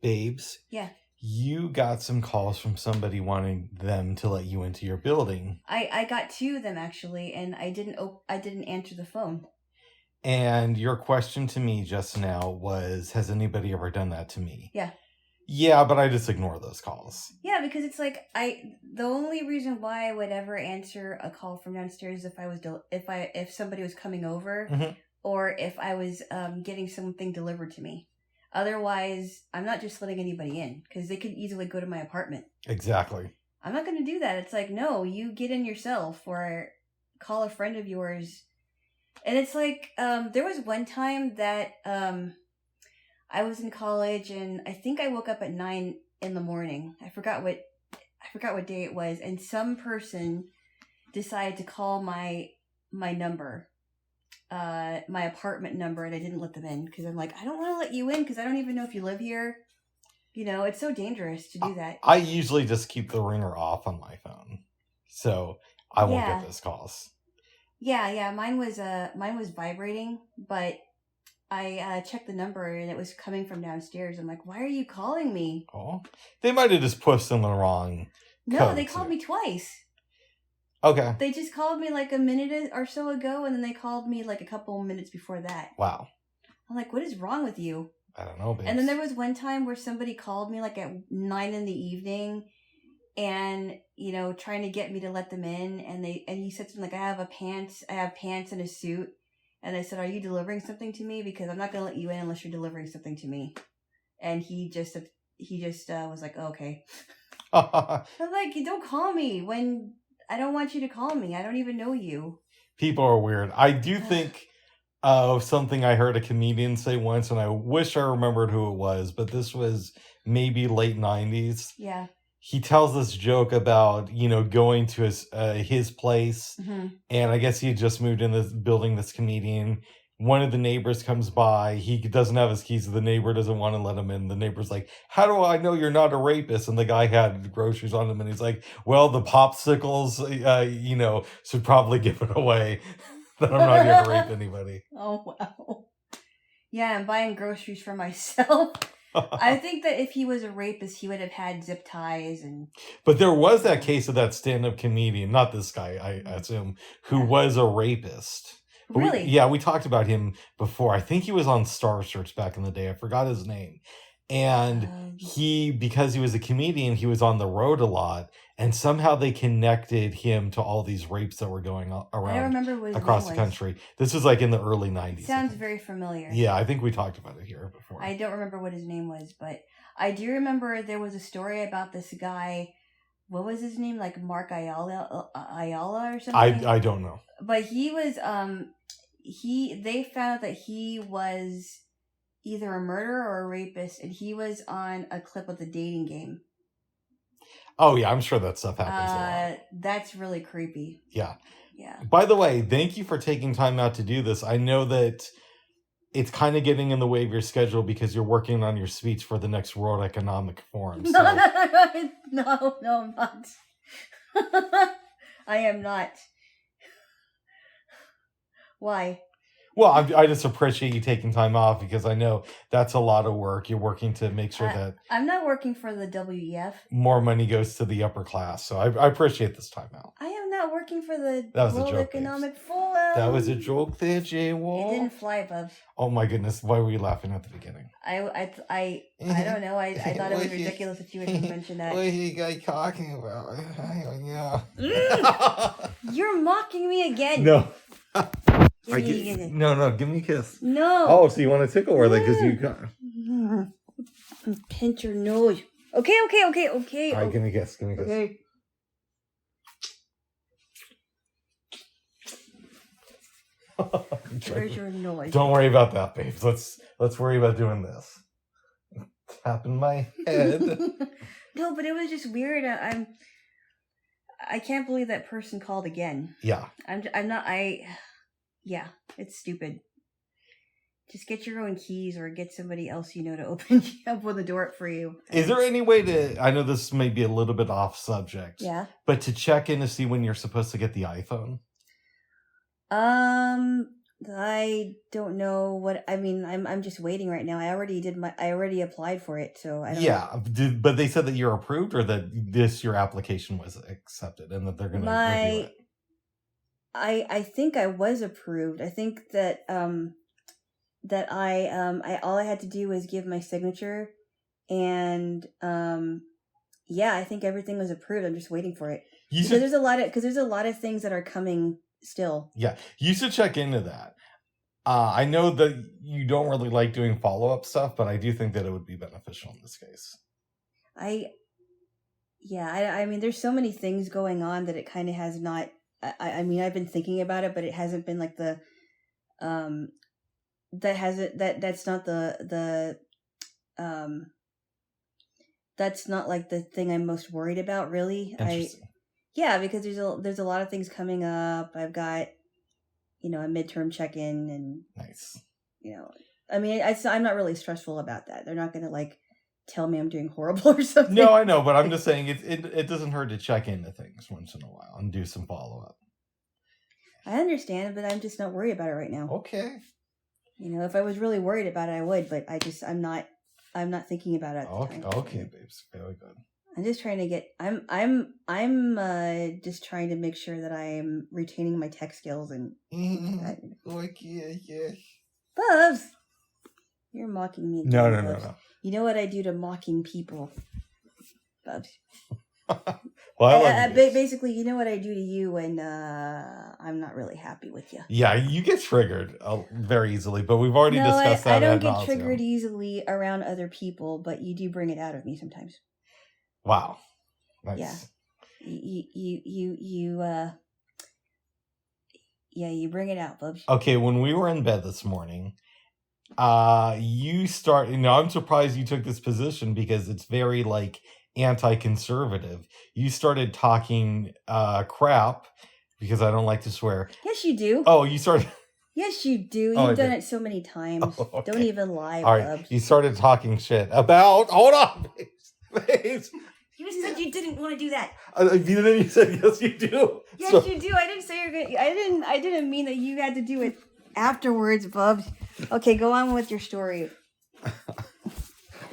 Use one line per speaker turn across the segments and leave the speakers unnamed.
Babes.
Yeah.
You got some calls from somebody wanting them to let you into your building.
I got 2 of them actually, and I didn't answer the phone.
And your question to me just now was, has anybody ever done that to me?
Yeah.
Yeah, but I just ignore those calls.
Yeah, because it's like the only reason why I would ever answer a call from downstairs is if somebody was coming over,
mm-hmm.
or if I was getting something delivered to me. Otherwise, I'm not just letting anybody in, because they could easily go to my apartment.
Exactly.
I'm not going to do that. It's like, no, you get in yourself, or call a friend of yours. And it's like, there was one time that I was in college, and I think I woke up at 9 in the morning. I forgot what day it was, and some person decided to call my number, my apartment number, and I didn't let them in because I'm like, I don't want to let you in because I don't even know if you live here. You know, it's so dangerous to do that.
I usually just keep the ringer off on my phone, so I won't get those calls.
Yeah, mine was vibrating, but I checked the number and it was coming from downstairs. I'm like, why are you calling me?
Oh, they might have just pushed in the wrong.
No, they called me twice.
Okay.
They just called me like a minute or so ago, and then they called me like a couple minutes before that.
Wow.
I'm like, what is wrong with you?
I don't know, babes.
And then there was one time where somebody called me like at 9 in the evening, and trying to get me to let them in, and he said something like, I have pants and a suit. And I said, are you delivering something to me? Because I'm not going to let you in unless you're delivering something to me. And he just was like, oh, okay. I'm like, don't call me when I don't want you to call me. I don't even know you.
People are weird. I do think of something I heard a comedian say once, and I wish I remembered who it was, but this was maybe late 90s.
Yeah.
He tells this joke about, going to his place.
Mm-hmm.
And I guess he had just moved in this building, this comedian. One of the neighbors comes by. He doesn't have his keys. The neighbor doesn't want to let him in. The neighbor's like, how do I know you're not a rapist? And the guy had groceries on him. And he's like, well, the popsicles, should probably give it away that I'm not here to rape anybody.
Oh, wow. Yeah, I'm buying groceries for myself. I think that if he was a rapist, he would have had zip ties and.
But there was that case of that stand-up comedian, not this guy, I assume, who was a rapist.
Really?
We talked about him before. I think he was on Star Search back in the day. I forgot his name. And because he was a comedian, he was on the road a lot. And somehow they connected him to all these rapes that were going on around across the country. This was like in the early 90s.
Sounds very familiar.
Yeah, I think we talked about it here before.
I don't remember what his name was, but I do remember there was a story about this guy. What was his name? Like Mark Ayala or something?
I don't know.
But he was, they found that he was either a murderer or a rapist, and he was on a clip of The Dating Game.
Oh, yeah, I'm sure that stuff happens a lot.
That's really creepy.
Yeah.
Yeah.
By the way, thank you for taking time out to do this. I know that it's kind of getting in the way of your schedule because you're working on your speech for the next World Economic Forum. So.
No, I'm not. I am not. Why?
Well, I just appreciate you taking time off because I know that's a lot of work. You're working to make sure that...
I'm not working for the WEF.
More money goes to the upper class. So I appreciate this time out.
I am not working for the
World
Economic Forum.
That was a joke there, Jaylo.
It didn't fly above.
Oh my goodness. Why were you laughing at the beginning?
I don't know. I thought it was ridiculous that you would mention that.
What are you guys talking about?
You're mocking me again.
No.
No,
give me a kiss.
No.
Oh, so you want to tickle her because you got...
Pinch your nose. Okay.
All right, give me a kiss.
Okay. Where's your nose?
Don't worry about that, babes. Let's worry about doing this. Tapping my head.
No, but it was just weird. I can't believe that person called again.
Yeah.
Yeah, it's stupid. Just get your own keys or get somebody else to open the door for you.
Is there any way to, I know this may be a little bit off subject.
Yeah.
But to check in to see when you're supposed to get the iPhone?
I don't know what I mean. I'm just waiting right now. I already applied for it, so I don't.
Yeah, but they said that you're approved, or that your application was accepted, and that they're going to review it.
I think I was approved. I think that I all I had to do was give my signature, and yeah, I think everything was approved. I'm just waiting for it. Because there's a lot of things that are coming still.
Yeah, you should check into that. I know that you don't really like doing follow-up stuff, but I do think that it would be beneficial in this case.
I mean, there's so many things going on that it kind of has not. I mean, I've been thinking about it, but it hasn't been like the, that's not that's not like the thing I'm most worried about, really. Yeah, because there's a lot of things coming up. I've got, a midterm check-in, and
nice.
I mean, I'm not really stressful about that. They're not going to like tell me I'm doing horrible or something.
No, I know, but I'm just saying it doesn't hurt to check into things once in a while and do some follow-up.
I understand, but I'm just not worried about it right now.
Okay.
If I was really worried about it, I would, but I'm not thinking about it.
Okay, babes. Very good.
I'm just trying to get. I'm just trying to make sure that I am retaining my tech skills and.
Okay, yeah.
Bubs, you're mocking me.
No.
You know what I do to mocking people, Bubs.
Well,
basically, you know what I do to you when I'm not really happy with you.
Yeah, you get triggered very easily, but we've already discussed that.
I don't get triggered easily around other people, but you do bring it out of me sometimes.
Wow. Nice.
Yeah. You bring it out, Bubs.
Okay, when we were in bed this morning, you start. I'm surprised you took this position because it's very like anti-conservative. You started talking crap because I don't like to swear.
Yes, you do.
Oh, you started.
Yes, you do. You've done it so many times. Oh, okay. Don't even lie,
all right, Bubs. You started talking shit about. Hold on, babes.
You said you didn't want to do that.
You said yes, you do.
Yes, you do. I didn't say you're gonna. I didn't mean that you had to do it afterwards, Bubs. Okay, go on with your story.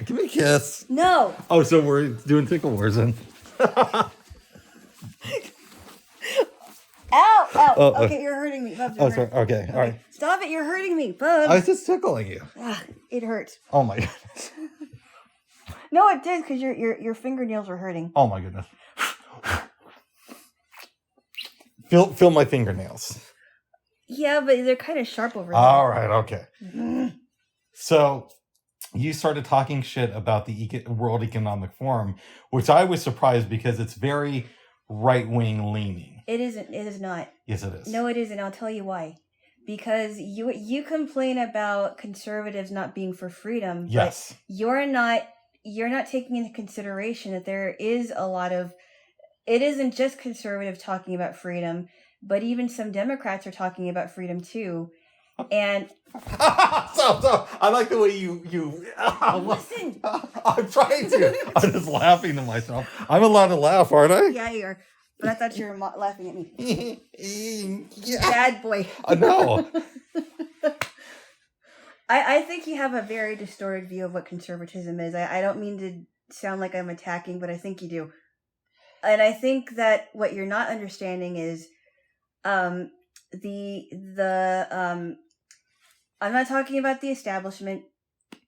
Give me a kiss.
No.
Oh, so we're doing tickle wars then.
Ow! Okay, you're hurting me, Bubs.
Sorry. Okay, all right.
Stop it! You're hurting me, Bubs.
I was just tickling you.
It hurts.
Oh my goodness.
No, it did because your fingernails were hurting.
Oh my goodness. Feel my fingernails.
Yeah, but they're kind of sharp over there.
All right, okay. So you started talking shit about the World Economic Forum, which I was surprised because it's very right-wing leaning.
It isn't. It is not.
Yes, it is.
No, it isn't. I'll tell you why. Because you complain about conservatives not being for freedom.
Yes.
But you're not taking into consideration that there is a lot of. It isn't just conservative talking about freedom, but even some Democrats are talking about freedom too. And
so I like the way you
listen.
I'm trying to. I'm just laughing to myself. I'm allowed to laugh, aren't I?
Yeah, you are. But I thought you were laughing at me.
Yeah.
Bad boy.
No.
I think you have a very distorted view of what conservatism is. I don't mean to sound like I'm attacking, but I think you do. And I think that what you're not understanding is I'm not talking about the establishment,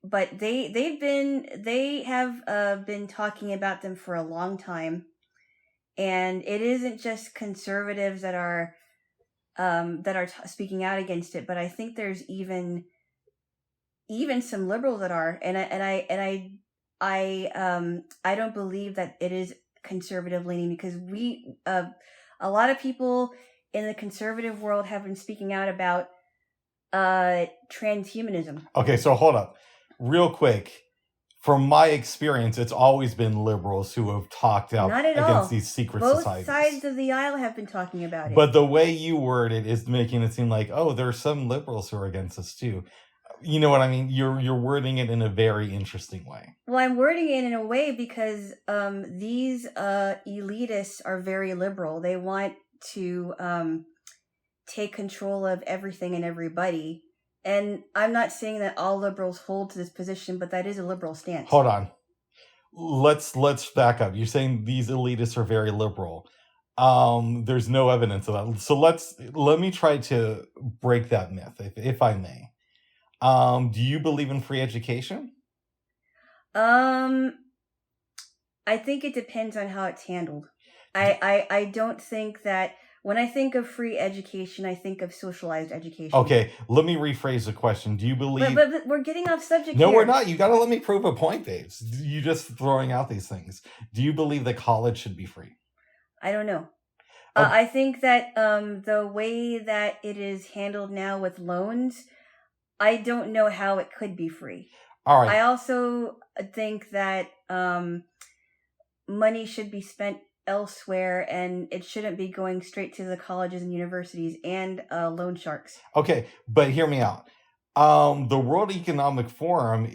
but they have been talking about them for a long time, and it isn't just conservatives that are speaking out against it, but I think there's even some liberals that are, and I don't believe that it is conservative leaning, because a lot of people in the conservative world have been speaking out about transhumanism.
Okay, so hold up. Real quick. From my experience, it's always been liberals who have talked out against these secret societies.
Both sides of the aisle have been talking about it.
But the way you word it is making it seem like, oh, there are some liberals who are against us too. You know what I mean? You're wording it in a very interesting way.
Well, I'm wording it in a way because these elitists are very liberal. They want to take control of everything and everybody. And I'm not saying that all liberals hold to this position, but that is a liberal stance.
Hold on. Let's Back up. You're saying these elitists are very liberal. There's no evidence of that. So let me try to break that myth, if I may. Do you believe in free education?
I think it depends on how it's handled. I don't think that when I think of free education, I think of socialized education.
Okay, let me rephrase the question. Do you believe...
But we're getting off subject
No,
here.
we're not. You got to let me prove a point, babes. You just throwing out these things. Do you believe that college should be free?
I don't know. I think that the way that it is handled now with loans, I don't know how it could be free.
All right.
I also think that money should be spent elsewhere, and it shouldn't be going straight to the colleges and universities and loan sharks.
Okay, but hear me out. The World Economic Forum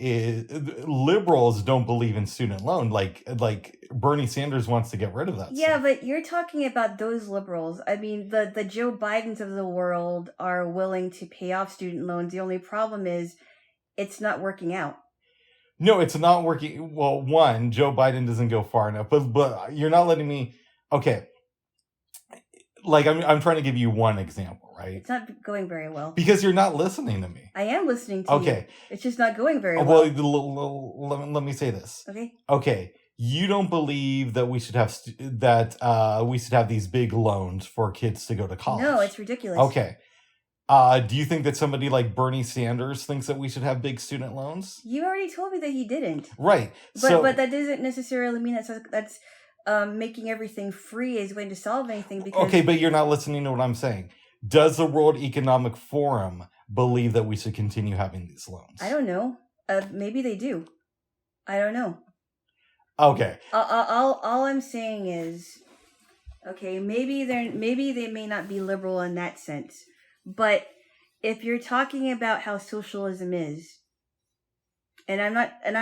liberals don't believe in student loan. Like Bernie Sanders wants to get rid of that.
Yeah,
stuff.
but you're talking about those liberals. I mean, the Joe Bidens of the world are willing to pay off student loans. The only problem is it's not working out.
No, it's not working. Well, one, Joe Biden doesn't go far enough, but you're not letting me. Okay, like I'm trying to give you one example, right?
It's not going very well
because you're not listening to me.
I am listening to you.
Okay,
it's just not going very well.
Well, let me say this.
Okay.
Okay, you don't believe that we should have these big loans for kids to go to college.
No, it's ridiculous.
Okay. Do you think that somebody like Bernie Sanders thinks that we should have big student loans?
You already told me that he didn't.
Right.
But that doesn't necessarily mean that's making everything free is going to solve anything. Because
okay, but you're not listening to what I'm saying. Does the World Economic Forum believe that we should continue having these loans?
I don't know. Maybe they do. I don't know.
Okay.
All I'm saying is, okay, maybe they may not be liberal in that sense. But if you're talking about how socialism is, and I'm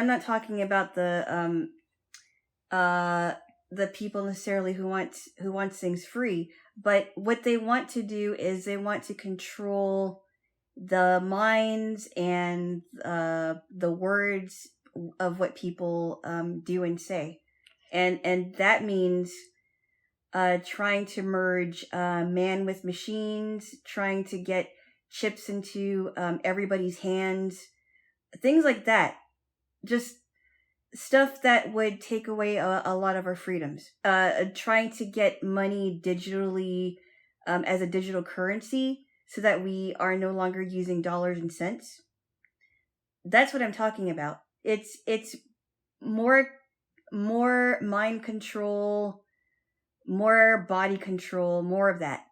not talking about the people necessarily who wants things free, but what they want to do is they want to control the minds and the words of what people do and say, and that means trying to merge man with machines, trying to get chips into everybody's hands, things like that. Just stuff that would take away a lot of our freedoms. Trying to get money digitally as a digital currency so that we are no longer using dollars and cents. That's what I'm talking about. It's more mind control, more body control, more of that.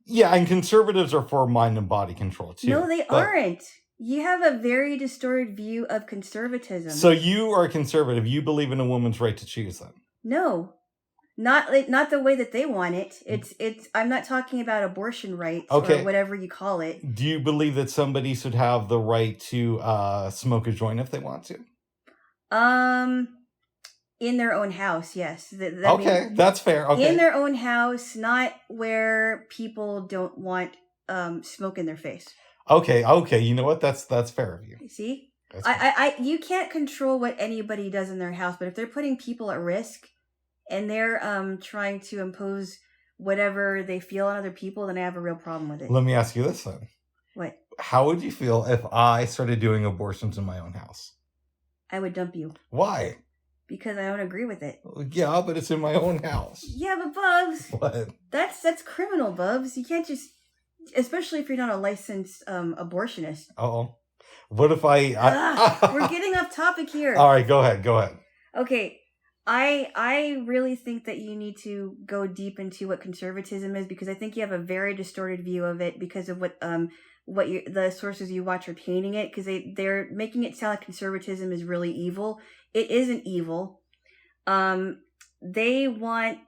Yeah, and conservatives are for mind and body control too.
No, they aren't. You have a very distorted view of conservatism.
So you are a conservative. You believe in a woman's right to choose then?
No. Not the way that they want it. It's I'm not talking about abortion rights or whatever you call it.
Do you believe that somebody should have the right to smoke a joint if they want to?
In their own house, yes.
That's fair. Okay.
In their own house, not where people don't want smoke in their face.
Okay. You know what? That's fair of you.
See? I you can't control what anybody does in their house, but if they're putting people at risk and they're trying to impose whatever they feel on other people, then I have a real problem with it.
Let me ask you this then.
What?
How would you feel if I started doing abortions in my own house?
I would dump you.
Why?
Because I don't agree with it.
Yeah, but it's in my own house.
Yeah, but Bubs.
What?
That's criminal, Bubs. You can't just, especially if you're not a licensed abortionist.
Uh-oh. What if I
we're getting off topic here.
All right, go ahead.
Okay. I really think that you need to go deep into what conservatism is, because I think you have a very distorted view of it because of what the sources you watch are painting it, because they're making it sound like conservatism is really evil. It isn't evil. They want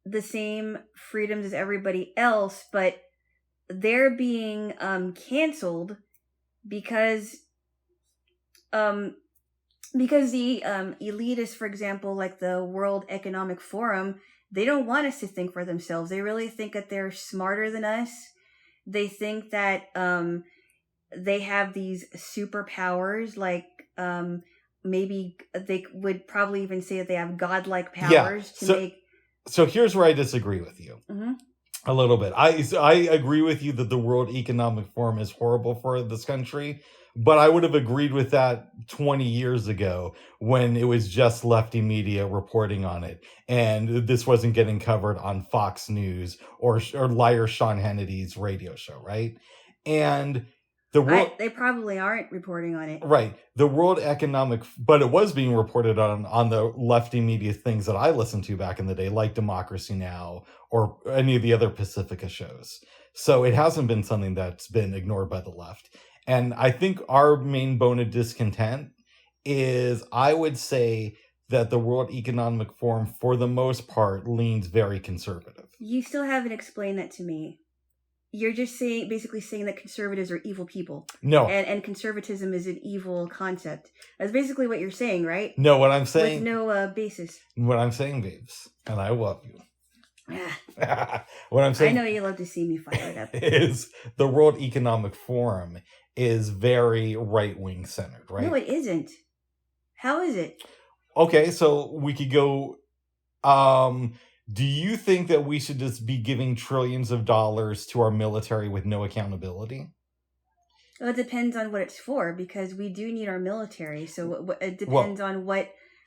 the same freedoms as everybody else, but they're being canceled because the elitists, for example, like the World Economic Forum, they don't want us to think for themselves. They really think that they're smarter than us. They think that they have these superpowers, like maybe they would probably even say that they have godlike powers to make.
So here's where I disagree with you.
Mm-hmm.
A little bit. I agree with you that the World Economic Forum is horrible for this country, but I would have agreed with that 20 years ago when it was just lefty media reporting on it, and this wasn't getting covered on Fox News or liar Sean Hannity's radio show, right? And the world,
they probably aren't reporting on it.
Right. The World Economic, but it was being reported on the lefty media things that I listened to back in the day, like Democracy Now! Or any of the other Pacifica shows. So it hasn't been something that's been ignored by the left. And I think our main bone of discontent is, I would say, that the World Economic Forum, for the most part, leans very conservative.
You still haven't explained that to me. You're just basically saying that conservatives are evil people.
No.
And conservatism is an evil concept. That's basically what you're saying, right?
No, what I'm saying...
With no basis.
What I'm saying, babes, and I love you. What I'm saying...
I know you love to see me fired up.
Is the World Economic Forum is very right-wing centered, right?
No, it isn't. How is it?
Okay, so we could go... do you think that we should just be giving trillions of dollars to our military with no accountability?
Well, it depends on what it's for, because we do need our military. So it depends on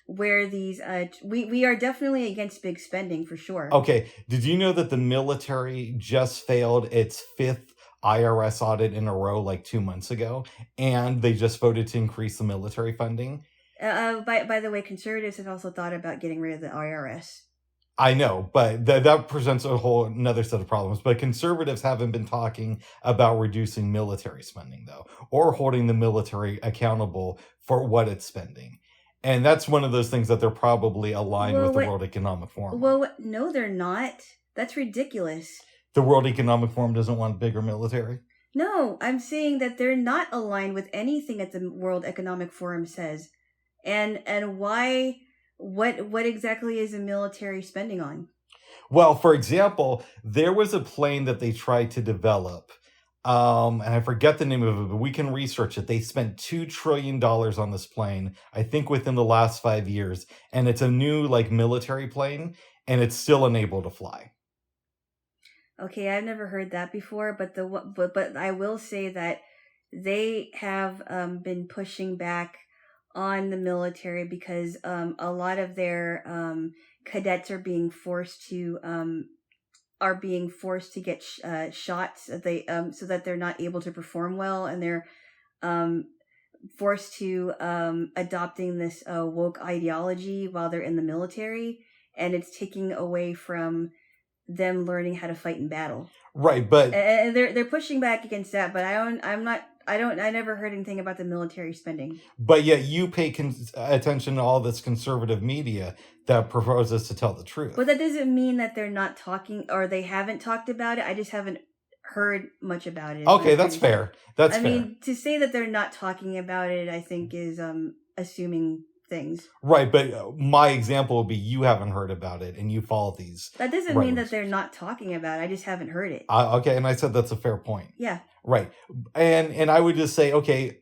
where these... we are definitely against big spending, for sure.
Okay, did you know that the military just failed its 5th IRS audit in a row like 2 months ago? And they just voted to increase the military funding?
By the way, conservatives have also thought about getting rid of the IRS.
I know, but that presents a whole another set of problems. But conservatives haven't been talking about reducing military spending, though, or holding the military accountable for what it's spending. And that's one of those things that they're probably aligned with the World Economic Forum.
Well, no, they're not. That's ridiculous. The
World Economic Forum doesn't want bigger military?
No, I'm saying that they're not aligned with anything that the World Economic Forum says. And why... What exactly is the military spending on?
Well, for example, there was a plane that they tried to develop, and I forget the name of it, but we can research it. They spent $2 trillion on this plane, I think within the last 5 years, and it's a new military plane, and it's still unable to fly.
Okay, I've never heard that before, but I will say that they have been pushing back on the military because a lot of their cadets are being forced to get shots so that they're not able to perform well, and they're forced to adopting this woke ideology while they're in the military, and it's taking away from them learning how to fight in battle.
Right, but
and they're pushing back against that, but I never heard anything about the military spending.
But yet you pay attention to all this conservative media that proposes to tell the truth.
But that doesn't mean that they're not talking, or they haven't talked about it. I just haven't heard much about it.
Okay, that's fair. I
mean, to say that they're not talking about it, I think is assuming things.
Right, but my example would be you haven't heard about it and you follow these.
That doesn't mean that they're not talking about it. I just haven't heard it.
Okay, and I said that's a fair point.
Yeah.
Right. And I would just say, okay,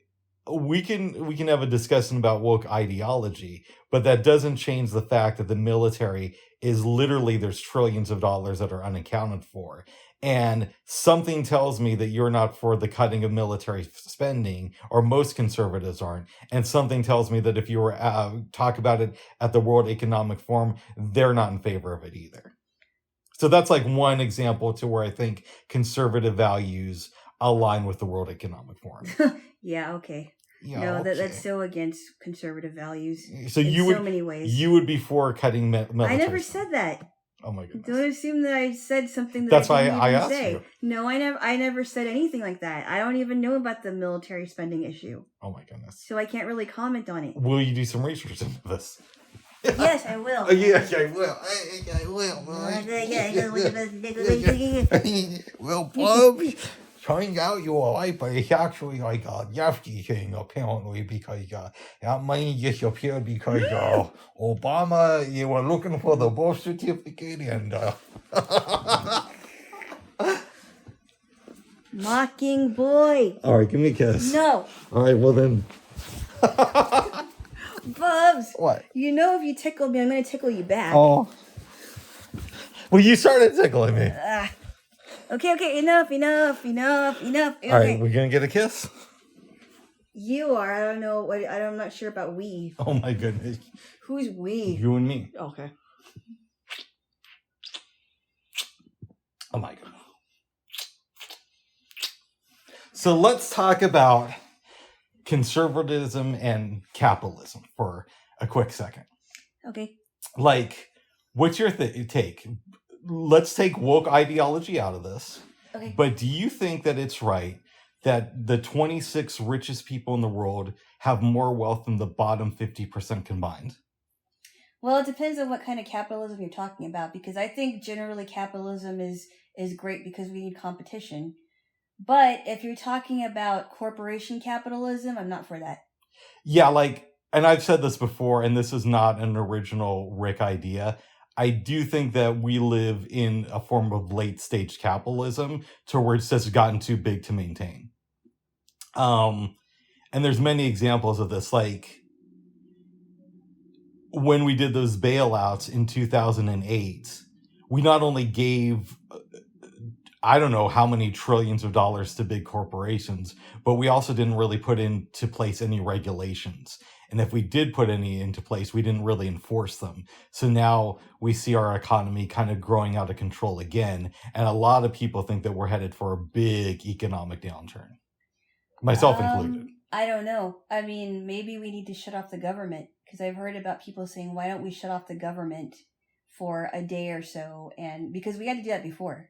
we can have a discussion about woke ideology, but that doesn't change the fact that the military is literally, there's trillions of dollars that are unaccounted for. And something tells me that you're not for the cutting of military spending, or most conservatives aren't. And something tells me that if you were talk about it at the World Economic Forum, they're not in favor of it either. So that's one example to where I think conservative values align with the World Economic Forum.
Yeah, okay.
Yeah,
no,
okay.
That's so against conservative values.
So
so many ways.
You would be for cutting military.
I never said that.
Oh my goodness!
Don't assume that I said something that
that's
I didn't
why I
even
asked
say.
you.
No, I never said anything like that. I don't even know about the military spending issue.
Oh my goodness!
So I can't really comment on it.
Will you do some research into this?
Yes, I will.
Yes, I will. I will. Well, Bob, turns out you were right, but it's actually like a nasty thing, apparently, because that money disappeared because Obama, you were looking for the birth certificate, and
Mocking boy.
all right, give me a kiss.
No.
All right, well then.
Bubs.
What?
You know if you tickle me, I'm going to tickle you back.
Oh. Well, you started tickling me.
Okay, enough. Okay.
All right, we're gonna get a kiss.
You are. I don't know. I'm not sure about we.
Oh my goodness.
Who's we?
You and me.
Okay.
Oh my god. So let's talk about conservatism and capitalism for a quick second.
Okay.
Like, what's your take? Let's take woke ideology out of this.
Okay.
But do you think that it's right that the 26 richest people in the world have more wealth than the bottom 50% combined?
Well, it depends on what kind of capitalism you're talking about, because I think generally capitalism is great because we need competition. But if you're talking about corporation capitalism, I'm not for that.
Yeah, like, and I've said this before, and this is not an original Rick idea. I do think that we live in a form of late stage capitalism to where it's just gotten too big to maintain. And there's many examples of this, like when we did those bailouts in 2008, we not only gave I don't know how many trillions of dollars to big corporations, but we also didn't really put into place any regulations. And if we did put any into place, we didn't really enforce them. So now we see our economy kind of growing out of control again. And a lot of people think that we're headed for a big economic downturn, myself included.
I don't know. I mean, maybe we need to shut off the government, because I've heard about people saying, why don't we shut off the government for a day or so? And because we had to do that before.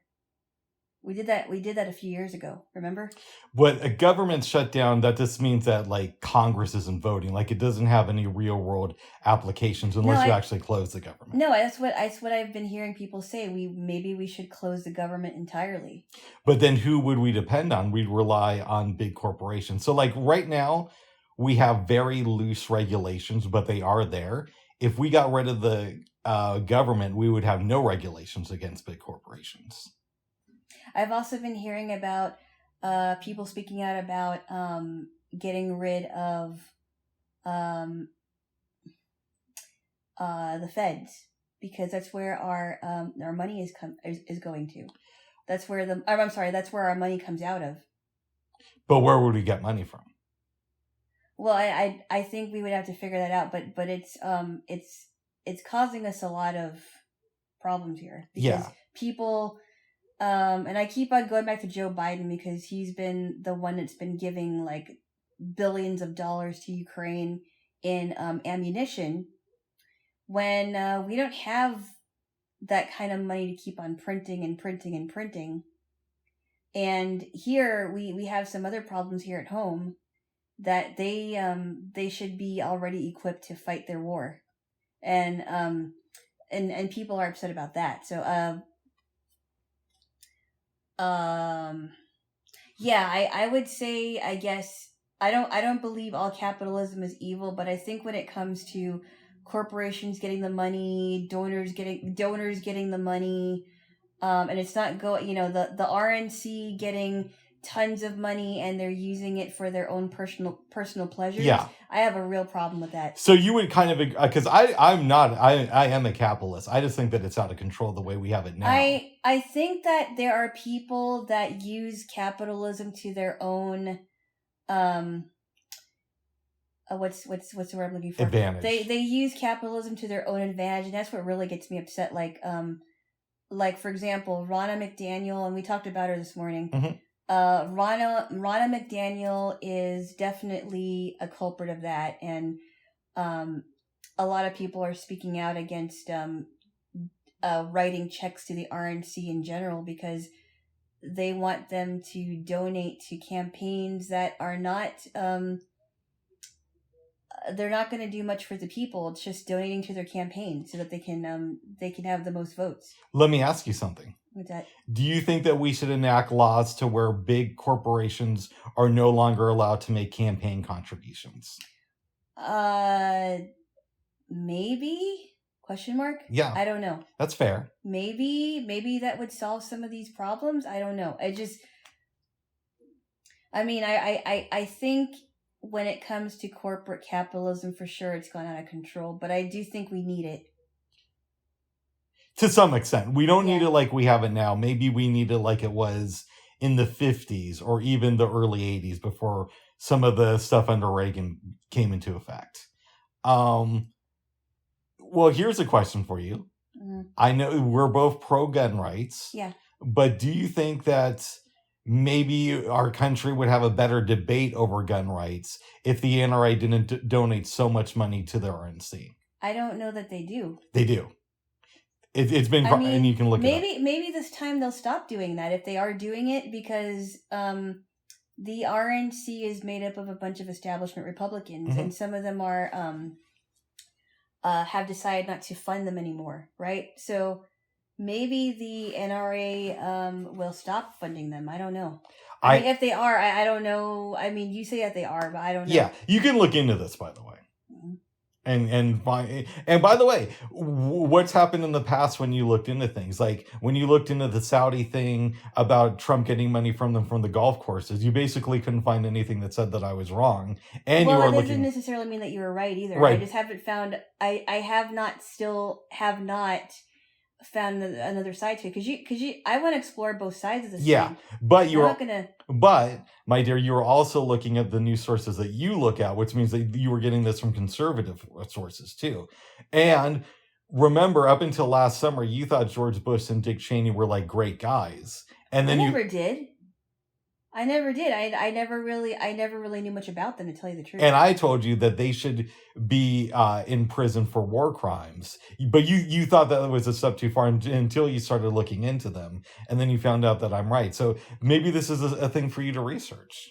We did that a few years ago, remember?
But a government shutdown, that just means that like Congress isn't voting. Like it doesn't have any real world applications unless you actually close the government.
No, that's what I've been hearing people say. Maybe we should close the government entirely.
But then who would we depend on? We'd rely on big corporations. So like right now, we have very loose regulations, but they are there. If we got rid of the government, we would have no regulations against big corporations.
I've also been hearing about people speaking out about getting rid of the feds, because that's where our money is going to. That's where that's where our money comes out of.
But where would we get money from?
Well, I think we would have to figure that out, but it's causing us a lot of problems here, because people. And I keep on going back to Joe Biden, because he's been the one that's been giving like billions of dollars to Ukraine in ammunition, when we don't have that kind of money to keep on printing. And here we have some other problems here at home that they should be already equipped to fight their war, and people are upset about that. So I would say, I guess, I don't believe all capitalism is evil, but I think when it comes to corporations getting the money, donors getting the money, and it's not the RNC getting tons of money and they're using it for their own personal pleasures. Yeah. I have a real problem with that.
So you would kind of, because I am a capitalist. I just think that it's out of control the way we have it now.
I think that there are people that use capitalism to their own, what's the word I'm looking for?
Advantage.
They use capitalism to their own advantage, and that's what really gets me upset. Like for example, Ronna McDaniel, and we talked about her this morning. Mm-hmm. Ronna McDaniel is definitely a culprit of that, and a lot of people are speaking out against writing checks to the RNC in general, because they want them to donate to campaigns that are not they're not going to do much for the people. It's just donating to their campaign so that they can have the most votes.
Let me ask you something.
What's that?
Do you think that we should enact laws to where big corporations are no longer allowed to make campaign contributions?
Maybe? Question mark?
Yeah.
I don't know.
That's fair.
Maybe that would solve some of these problems. I don't know. I think when it comes to corporate capitalism, for sure, it's gone out of control. But I do think we need it.
To some extent. We don't need it like we have it now. Maybe we need it like it was in the 50s or even the early 80s before some of the stuff under Reagan came into effect. Well, here's a question for you.
Mm-hmm.
I know we're both pro-gun rights.
Yeah.
But do you think that maybe our country would have a better debate over gun rights if the NRA didn't donate so much money to the RNC?
I don't know that they do.
They do. It's been, and you can look it up.
Maybe this time they'll stop doing that if they are doing it, because the RNC is made up of a bunch of establishment Republicans, and some of them are have decided not to fund them anymore, right? So maybe the NRA will stop funding them. I don't know. I mean, if they are, I don't know. I mean, you say that they are, but I don't know.
Yeah, you can look into this, by the way. And by the way, what's happened in the past when you looked into things? Like when you looked into the Saudi thing about Trump getting money from them from the golf courses, you basically couldn't find anything that said that I was wrong. And
well,
you were
it
looking.
Doesn't necessarily mean that you were right either.
Right.
I just haven't found. I have not found another side to it, because I want to explore both sides of this.
Yeah,
thing.
but you're
not gonna.
But my dear, you were also looking at the news sources that you look at, which means that you were getting this from conservative sources too. And remember, up until last summer, you thought George Bush and Dick Cheney were like great guys, and then
I never did. I never never really knew much about them, to tell you the truth.
And I told you that they should be in prison for war crimes. But you thought that was a step too far until you started looking into them. And then you found out that I'm right. So maybe this is a thing for you to research.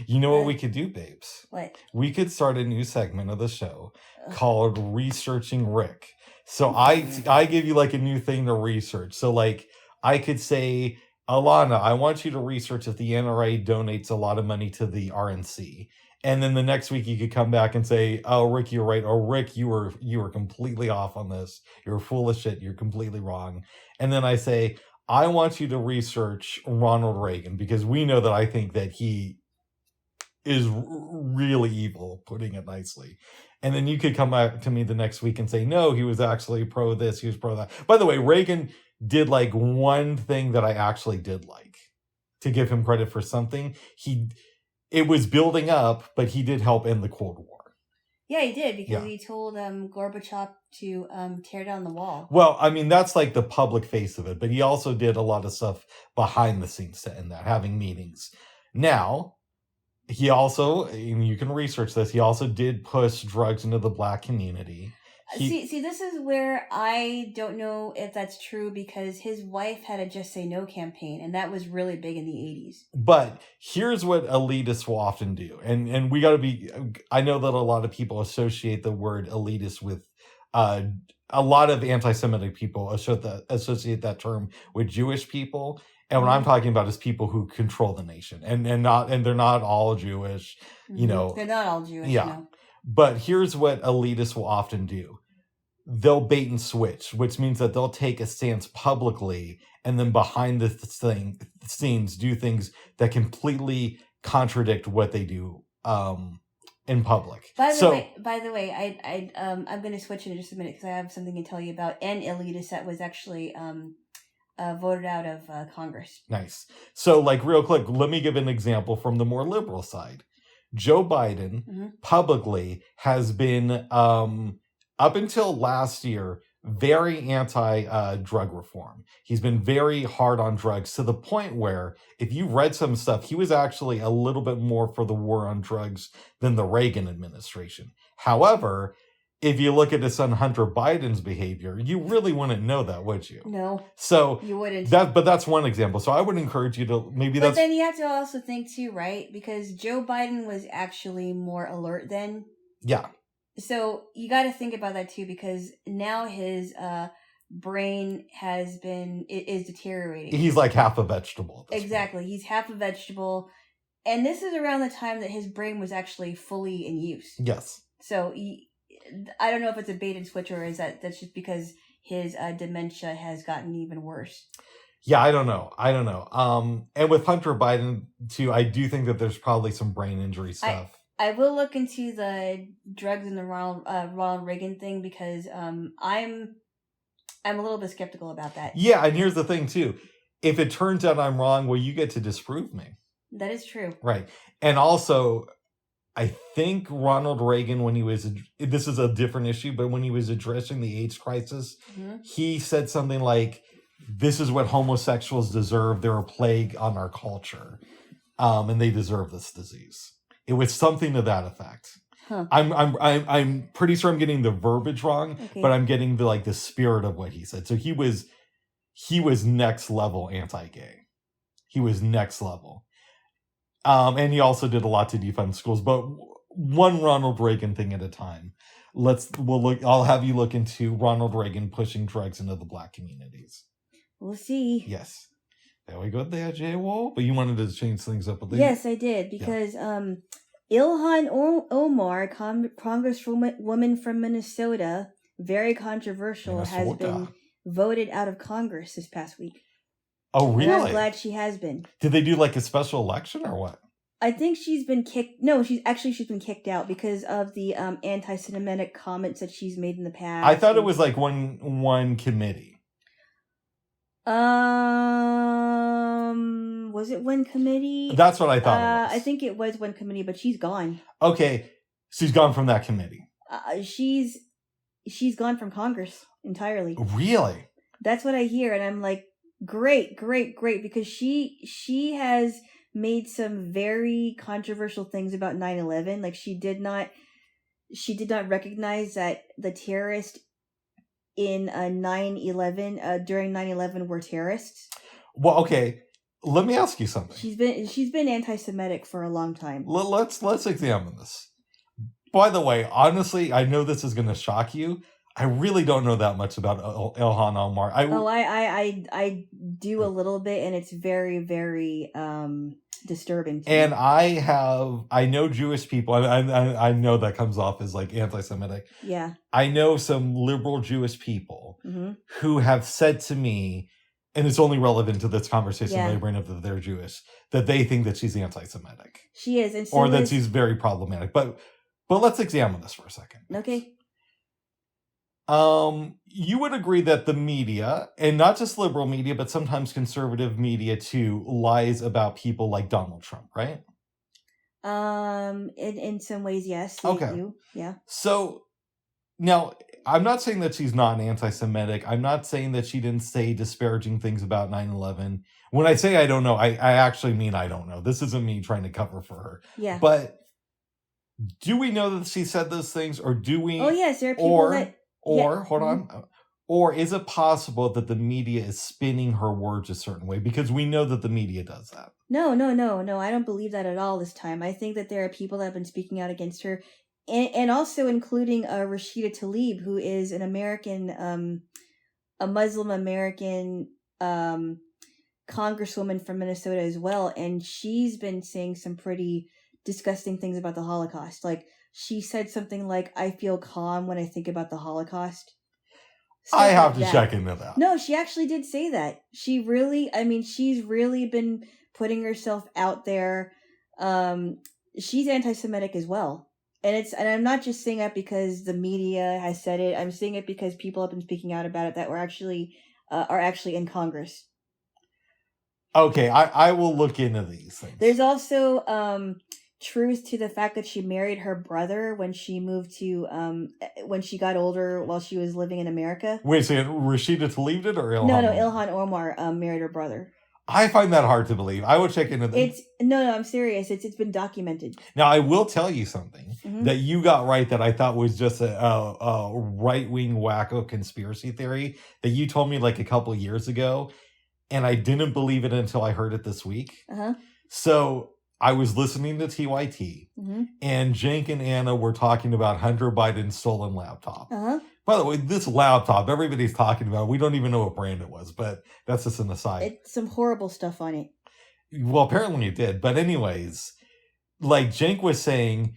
You know what we could do, babes?
What?
We could start a new segment of the show called Researching Rick. So I give you like a new thing to research. So like I could say, Alana, I want you to research if the NRA donates a lot of money to the RNC. And then the next week you could come back and say, oh, Rick, you're right. Or Rick, you were completely off on this. You're full of shit. You're completely wrong. And then I say, I want you to research Ronald Reagan, because we know that I think that he is really evil, putting it nicely. And then you could come back to me the next week and say, no, he was actually pro this. He was pro that. By the way, Reagan did like one thing that I actually did like, to give him credit for something. It was building up, but he did help end the Cold War.
Yeah, he did, because he told Gorbachev to tear down the wall.
Well, I mean, that's like the public face of it, but he also did a lot of stuff behind the scenes to end that, having meetings. Now, he also, and you can research this, he also did push drugs into the black community.
See, this is where I don't know if that's true, because his wife had a Just Say No campaign, and that was really big in the 80s.
But here's what elitists will often do. And we got to be, I know that a lot of people associate the word elitist with, a lot of anti-Semitic people associate that term with Jewish people. And what I'm talking about is people who control the nation, and they're not all Jewish, you know.
They're not all Jewish,
yeah.
No.
But here's what elitists will often do. They'll bait and switch, which means that they'll take a stance publicly and then behind the scenes do things that completely contradict what they do in public.
By the way, I'm going to switch in just a minute, because I have something to tell you about an elitist that was actually voted out of Congress.
Nice. So, like, real quick, let me give an example from the more liberal side. Joe Biden publicly has been, up until last year, very anti-drug reform. He's been very hard on drugs, to the point where, if you read some stuff, he was actually a little bit more for the war on drugs than the Reagan administration. However, if you look at his son Hunter Biden's behavior, you really wouldn't know that, would you?
No.
So
you wouldn't.
But that's one example. So I would encourage you to maybe
But then you have to also think too, right? Because Joe Biden was actually more alert then,
Yeah.
So you got to think about that too, because now his brain is deteriorating.
He's like half a vegetable. At this
Exactly.
point.
He's half a vegetable. And this is around the time that his brain was actually fully in use.
Yes.
So I don't know if it's a bait and switch, or is that's just because his dementia has gotten even worse.
Yeah, I don't know. And with Hunter Biden too, I do think that there's probably some brain injury stuff.
I will look into the drugs and the Ronald Reagan thing, because I'm a little bit skeptical about that.
Yeah, and here's the thing too. If it turns out I'm wrong, well, you get to disprove me.
That is true.
Right. And also, I think Ronald Reagan, when he was, this is a different issue, but when he was addressing the AIDS crisis, he said something like, this is what homosexuals deserve. They're a plague on our culture. And they deserve this disease. It was something to that effect.
Huh.
I'm pretty sure I'm getting the verbiage wrong, but I'm getting the spirit of what he said. So he was next level anti-gay. He was next level. And he also did a lot to defund schools, but one Ronald Reagan thing at a time. I'll have you look into Ronald Reagan pushing drugs into the black communities.
We'll see.
Yes. There we go there, Jaylo. But you wanted to change things up with
Yes, I did, because Ilhan Omar, Congresswoman from Minnesota, very controversial, has been voted out of Congress this past week.
Oh, really?
And I'm glad she has been.
Did they do like a special election or what?
I think she's been kicked. No, she's been kicked out because of the anti-Semitic comments that she's made in the past.
I thought it was like one committee.
Was it one committee?
That's what I thought it was.
I think it was one committee, but she's gone.
Okay, she's gone from that committee.
She's gone from Congress entirely.
Really?
That's what I hear, and I'm like, great, because she has made some very controversial things about 9/11. Like she did not recognize that the terrorists in 9/11 during 9/11 were terrorists.
Well, okay. Let me ask you something.
She's been anti-Semitic for a long time.
Let's examine this. By the way, honestly, I know this is going to shock you. I really don't know that much about Ilhan Omar.
I do a little bit, and it's very, very disturbing to
and
me.
I know Jewish people. I know that comes off as like anti-Semitic.
Yeah.
I know some liberal Jewish people who have said to me, and it's only relevant to this conversation that I bring up that they're Jewish, that they think that she's anti-Semitic.
She is, and so
or that she's very problematic. But let's examine this for a second.
Okay.
You would agree that the media, and not just liberal media, but sometimes conservative media too, lies about people like Donald Trump, right?
In some ways, yes. They do. Yeah.
So now, I'm not saying that she's not anti-Semitic. I'm not saying that she didn't say disparaging things about 9/11. When I say I don't know, I actually mean I don't know. This isn't me trying to cover for her.
Yeah.
But do we know that she said those things, or do we?
Oh yes, there are people
hold on. Or is it possible that the media is spinning her words a certain way? Because we know that the media does that. No.
I don't believe that at all this time. I think that there are people that have been speaking out against her. And also including Rashida Tlaib, who is an American, a Muslim American congresswoman from Minnesota as well. And she's been saying some pretty disgusting things about the Holocaust. Like, she said something like, I feel calm when I think about the Holocaust.
I have to check into that.
No, she actually did say that. She's really been putting herself out there. She's anti-Semitic as well. And I'm not just saying that because the media has said it. I'm saying it because people have been speaking out about it that are actually in Congress.
Okay, I will look into these things.
There's also truth to the fact that she married her brother when she moved to when she got older while she was living in America.
Wait a second, Rashida Tlaib did or Ilhan?
No, Ilhan Omar married her brother.
I find that hard to believe. I would check into this.
No, I'm serious. It's been documented.
Now, I will tell you something that you got right that I thought was just a right-wing wacko conspiracy theory that you told me like a couple of years ago, and I didn't believe it until I heard it this week.
Uh-huh.
So I was listening to TYT, and Jake and Anna were talking about Hunter Biden's stolen laptop. By the way, this laptop, everybody's talking about, we don't even know what brand it was, but that's just an aside.
It's some horrible stuff on it.
Well, apparently it did. But anyways, like Jake was saying,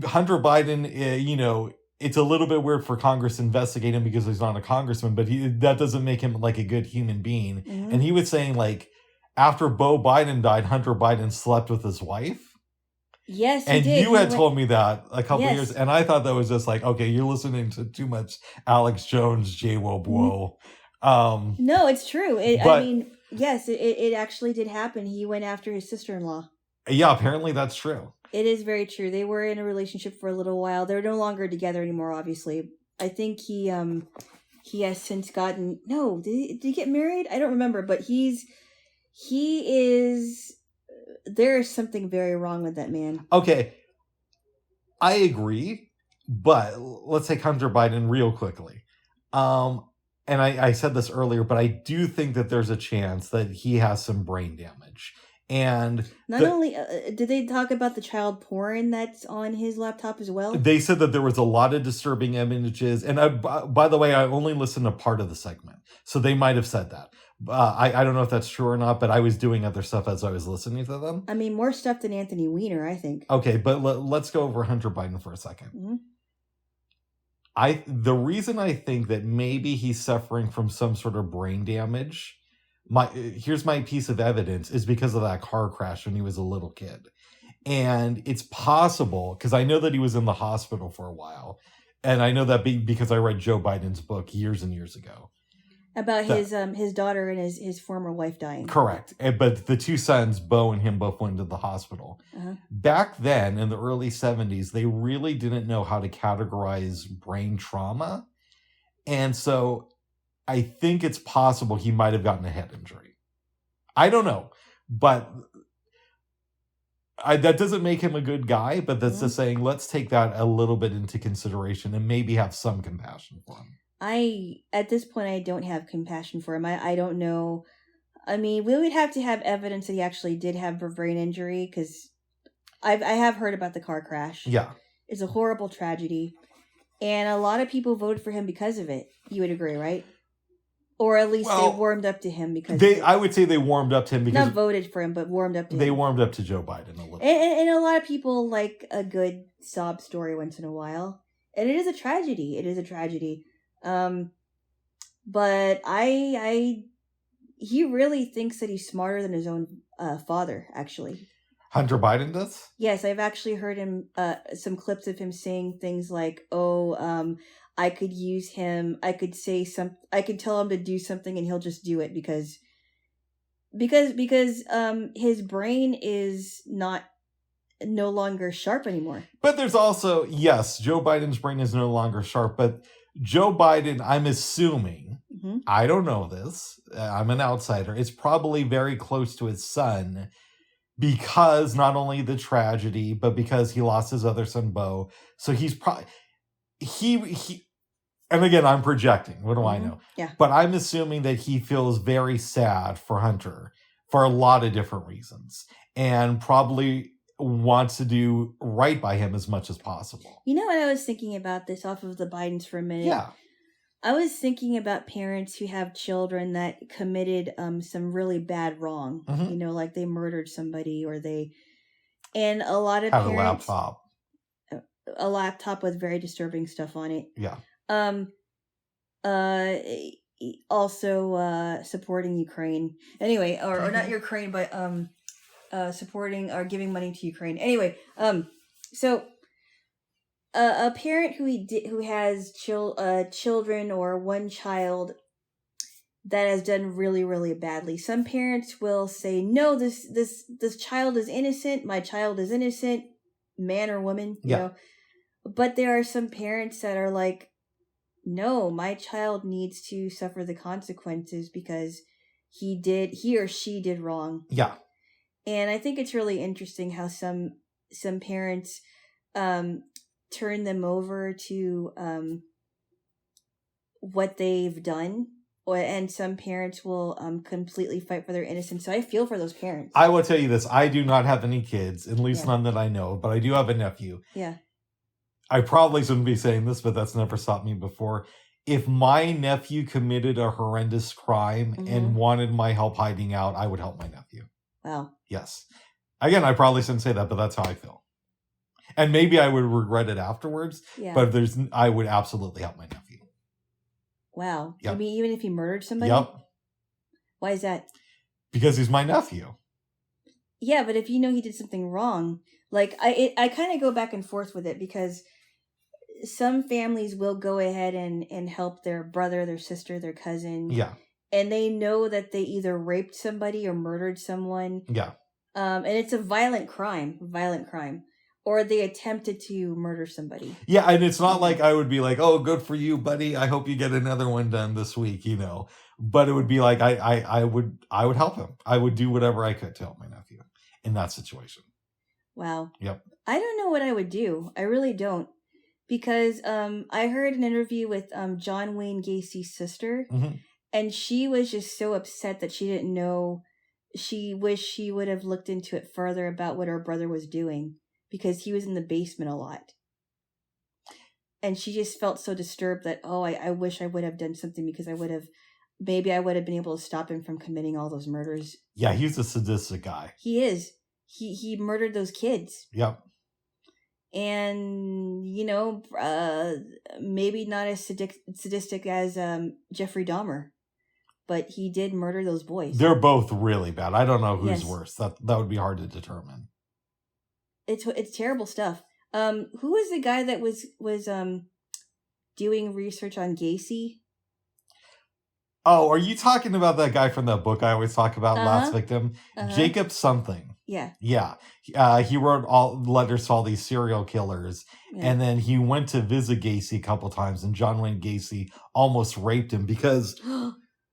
Hunter Biden, you know, it's a little bit weird for Congress to investigate him because he's not a congressman, but that doesn't make him like a good human being. And he was saying, like, after Beau Biden died, Hunter Biden slept with his wife.
Yes,
and
he did.
You had told me that a couple years, and I thought that was just like, okay, you're listening to too much Alex Jones, Jaylo Blow.
No, it's true. I mean, yes, it actually did happen. He went after his sister-in-law.
Yeah, apparently that's true.
It is very true. They were in a relationship for a little while. They're no longer together anymore, obviously. I think he has since gotten... No, did he get married? I don't remember, but he is... There is something very wrong with that man.
Okay, I agree, but let's take Hunter Biden real quickly. And I said this earlier, but I do think that there's a chance that he has some brain damage. And
not only did they talk about the child porn that's on his laptop as well?
They said that there was a lot of disturbing images. And by the way, I only listened to part of the segment, so they might have said that. I don't know if that's true or not, but I was doing other stuff as I was listening to them.
I mean, more stuff than Anthony Weiner, I think.
Okay, but let's go over Hunter Biden for a second. The reason I think that maybe he's suffering from some sort of brain damage, here's my piece of evidence, is because of that car crash when he was a little kid. And it's possible, because I know that he was in the hospital for a while, and I know that because I read Joe Biden's book years and years ago.
About his daughter and his former wife dying.
Correct. But the two sons, Beau and him, both went to the hospital. Back then, in the early 70s, they really didn't know how to categorize brain trauma. And so I think it's possible he might have gotten a head injury. I don't know. But that doesn't make him a good guy. But that's just saying, let's take that a little bit into consideration and maybe have some compassion for him.
At this point, I don't have compassion for him. I don't know. I mean, we would have to have evidence that he actually did have a brain injury, because I have heard about the car crash.
Yeah.
It's a horrible tragedy. And a lot of people voted for him because of it. You would agree, right? Or at least they warmed up to him because...
I would say they warmed up to him because...
Not voted for him, but warmed up to him.
They warmed up to Joe Biden a little.
And a lot of people like a good sob story once in a while. And it is a tragedy. It is a tragedy. But he really thinks that he's smarter than his own father, actually.
Hunter Biden does?
Yes, I've actually heard him, some clips of him saying things like, I could use him, I could tell him to do something and he'll just do it because his brain is no longer sharp anymore.
But there's also, yes, Joe Biden's brain is no longer sharp, but Joe Biden, I'm assuming, I don't know this, I'm an outsider, it's probably very close to his son because not only the tragedy, but because he lost his other son, Beau. So he's probably, he, and again, I'm projecting, what do I know?
Yeah.
But I'm assuming that he feels very sad for Hunter for a lot of different reasons and probably wants to do right by him as much as possible.
You know what I was thinking about this off of the Bidens for a minute?
Yeah.
I was thinking about parents who have children that committed some really bad wrong. You know, like they murdered somebody and a lot of parents... A laptop with very disturbing stuff on it.
Yeah.
Also supporting Ukraine. Anyway, or not Ukraine, but supporting or giving money to Ukraine. Anyway, so a parent who has children or one child that has done really, really badly. Some parents will say, "No, this child is innocent. My child is innocent, man or woman." You know? But there are some parents that are like, "No, my child needs to suffer the consequences because he or she did wrong."
Yeah.
And I think it's really interesting how some parents turn them over to what they've done and some parents will completely fight for their innocence. So I feel for those parents.
I will tell you this. I do not have any kids, at least
Yeah.
none that I know, but I do have a nephew.
Yeah.
I probably shouldn't be saying this, but that's never stopped me before. If my nephew committed a horrendous crime and wanted my help hiding out, I would help my nephew.
Wow.
Yes. Again, I probably shouldn't say that, but that's how I feel. And maybe I would regret it afterwards,
Yeah.
but I would absolutely help my nephew.
Wow.
Yep.
You mean even if he murdered somebody?
Yep.
Why is that?
Because he's my nephew.
Yeah, but if you know he did something wrong, like I kind of go back and forth with it, because some families will go ahead and help their brother, their sister, their cousin.
Yeah.
And they know that they either raped somebody or murdered someone.
Yeah.
And it's a violent crime. Or they attempted to murder somebody.
Yeah, and it's not like I would be like, oh, good for you, buddy. I hope you get another one done this week, you know. But it would be like I would help him. I would do whatever I could to help my nephew in that situation.
Wow.
Yep.
I don't know what I would do. I really don't. Because I heard an interview with John Wayne Gacy's sister, and she was just so upset that she didn't know. She wished she would have looked into it further about what her brother was doing, because he was in the basement a lot. And she just felt so disturbed that, I wish I would have done something, because I would have been able to stop him from committing all those murders.
Yeah, he's a sadistic guy.
He is. He murdered those kids.
Yep.
And, maybe not as sadistic as Jeffrey Dahmer, but he did murder those boys.
They're both really bad. I don't know who's worse. That would be hard to determine.
It's terrible stuff. Who was the guy that was doing research on Gacy?
Oh, are you talking about that guy from that book I always talk about, Last Victim? Jacob something.
Yeah.
Yeah. He wrote letters to all these serial killers. Yeah. And then he went to visit Gacy a couple times, and John Wayne Gacy almost raped him, because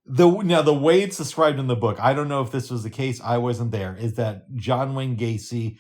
the way it's described in the book, I don't know if this was the case, I wasn't there, is that John Wayne Gacy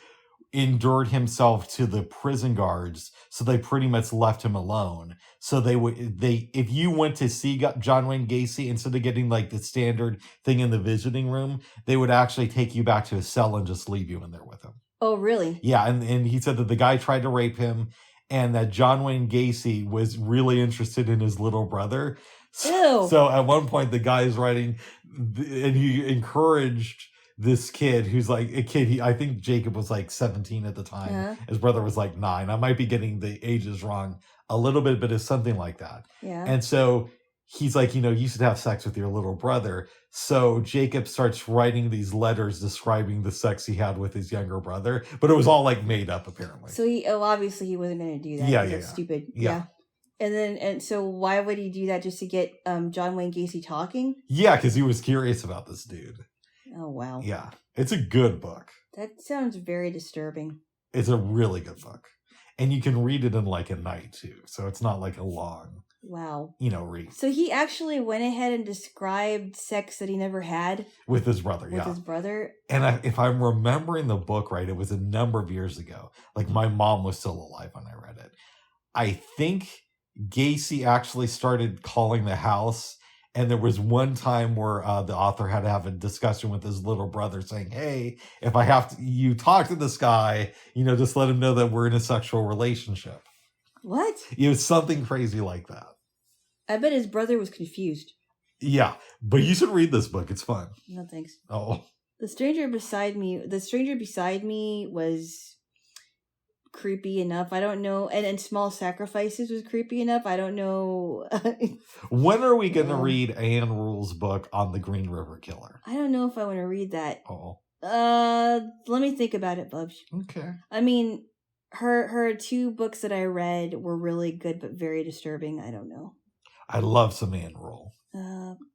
endured himself to the prison guards, so they pretty much left him alone. So if you went to see John Wayne Gacy, instead of getting like the standard thing in the visiting room, they would actually take you back to his cell and just leave you in there with him.
Oh, really?
Yeah, and he said that the guy tried to rape him, and that John Wayne Gacy was really interested in his little brother. So at one point, the guy is writing, and he encouraged this kid who's like a kid. I think Jacob was like 17 at the time.
Uh-huh.
His brother was like 9. I might be getting the ages wrong a little bit, but it's something like that.
Yeah.
And so he's like, you should have sex with your little brother. So Jacob starts writing these letters describing the sex he had with his younger brother, but it was all like made up apparently.
So obviously he wasn't going to do that.
Yeah,
That's stupid.
Yeah.
And so why would he do that, just to get John Wayne Gacy talking?
Yeah, because he was curious about this dude.
Oh, wow.
Yeah. It's a good book.
That sounds very disturbing.
It's a really good book. And you can read it in like a night too. So it's not like a long, read.
So he actually went ahead and described sex that he never had.
With his brother,
With his brother.
And if I'm remembering the book right, it was a number of years ago. Like my mom was still alive when I read it. I think Gacy actually started calling the house. And there was one time where the author had to have a discussion with his little brother saying, hey, if I have to, you talk to this guy, just let him know that we're in a sexual relationship.
What?
It was something crazy like that.
I bet his brother was confused.
Yeah, but you should read this book. It's fun.
No, thanks.
Oh.
The stranger beside me was creepy enough. I don't know. And Small Sacrifices was creepy enough. I don't know.
When are we going to read Anne Rule's book on the Green River Killer?
I don't know if I want to read that.
Oh.
Let me think about it, Bubs.
Okay.
I mean, her 2 books that I read were really good, but very disturbing. I don't know.
I love some Anne Rule.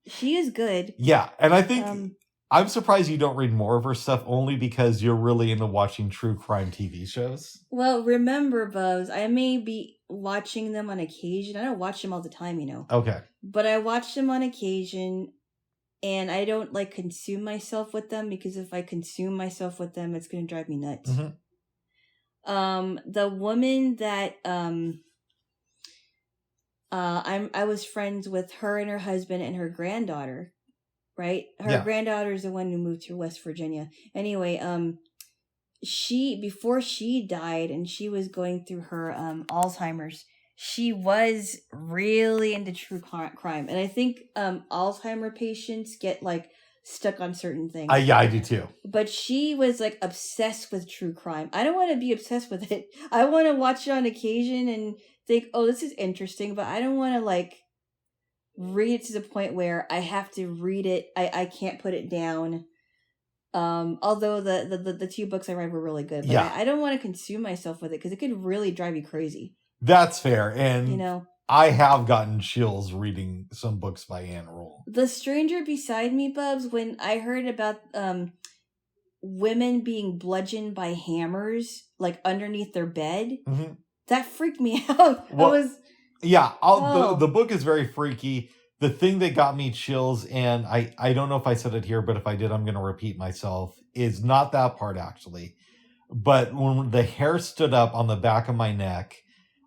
She is good.
Yeah, and I think I'm surprised you don't read more of her stuff, only because you're really into watching true crime TV shows.
Well, remember, Bubs, I may be watching them on occasion. I don't watch them all the time,
Okay.
But I watch them on occasion, and I don't consume myself with them, because if I consume myself with them, it's going to drive me nuts.
Mm-hmm.
The woman that I was friends with her and her husband and her granddaughter, right? Her granddaughter is the one who moved to West Virginia. Anyway, she, before she died and she was going through her Alzheimer's, she was really into true crime. And I think Alzheimer patients get like stuck on certain things.
Yeah, I do too.
But she was like obsessed with true crime. I don't want to be obsessed with it. I want to watch it on occasion and think, oh, this is interesting, but I don't want to like read it to the point where I have to read it. I can't put it down. Although the two books I read were really good, but I don't want to consume myself with it because it could really drive you crazy.
That's fair, and
you know,
I have gotten chills reading some books by Ann Rule.
The Stranger Beside Me, Bubs, when I heard about women being bludgeoned by hammers like underneath their bed, that freaked me out.
Well, the book is very freaky. The thing that got me chills, and I don't know if I said it here, but if I did, I'm going to repeat myself, is not that part actually. But when the hair stood up on the back of my neck,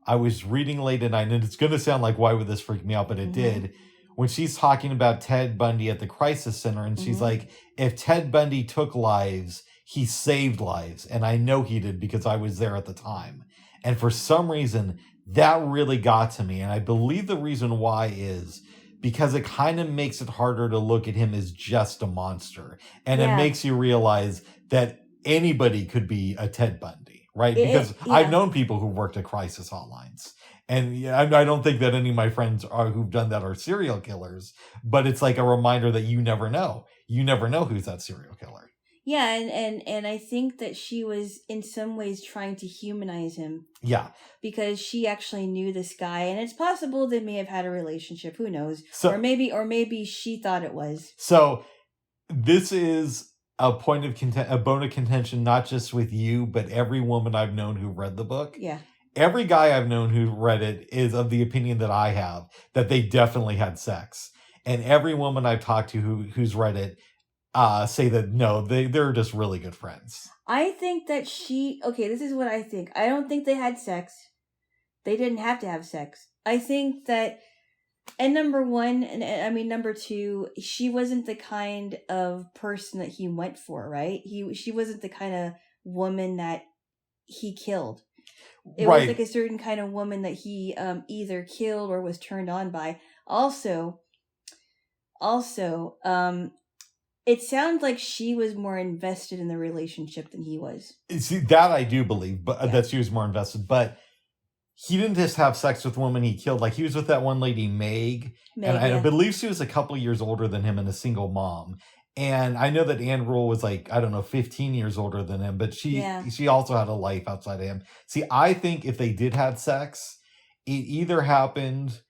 I was reading late at night, and it's going to sound like, why would this freak me out? But it did. When she's talking about Ted Bundy at the crisis center, and she's like, if Ted Bundy took lives, he saved lives. And I know he did because I was there at the time. And for some reason, that really got to me. And I believe the reason why is because it kind of makes it harder to look at him as just a monster. And it makes you realize that anybody could be a Ted Bundy. Right, because I've known people who worked at crisis hotlines, and I don't think that any of my friends who've done that are serial killers. But it's like a reminder that you never know. You never know who's that serial killer.
Yeah, and I think that she was in some ways trying to humanize him.
Yeah,
because she actually knew this guy, and it's possible they may have had a relationship. Who knows? So, or maybe she thought it was.
So this is a point of a bone of contention, not just with you, but every woman I've known who read the book.
Yeah.
Every guy I've known who read it is of the opinion that I have, that they definitely had sex. And every woman I've talked to who's read it say that no, they're just really good friends.
I think that this is what I think. I don't think they had sex. They didn't have to have sex. I think that, and number one, and I mean number two, she wasn't the kind of person that he went for, right? She wasn't the kind of woman that he killed. It was like a certain kind of woman that he either killed or was turned on by. Also, it sounds like she was more invested in the relationship than he was.
See, that I do believe, but that she was more invested, but he didn't just have sex with women he killed. Like, he was with that one lady, Meg, and I believe she was a couple years older than him and a single mom. And I know that Ann Rule was 15 years older than him, but she also had a life outside of him. See, I think if they did have sex, it either happened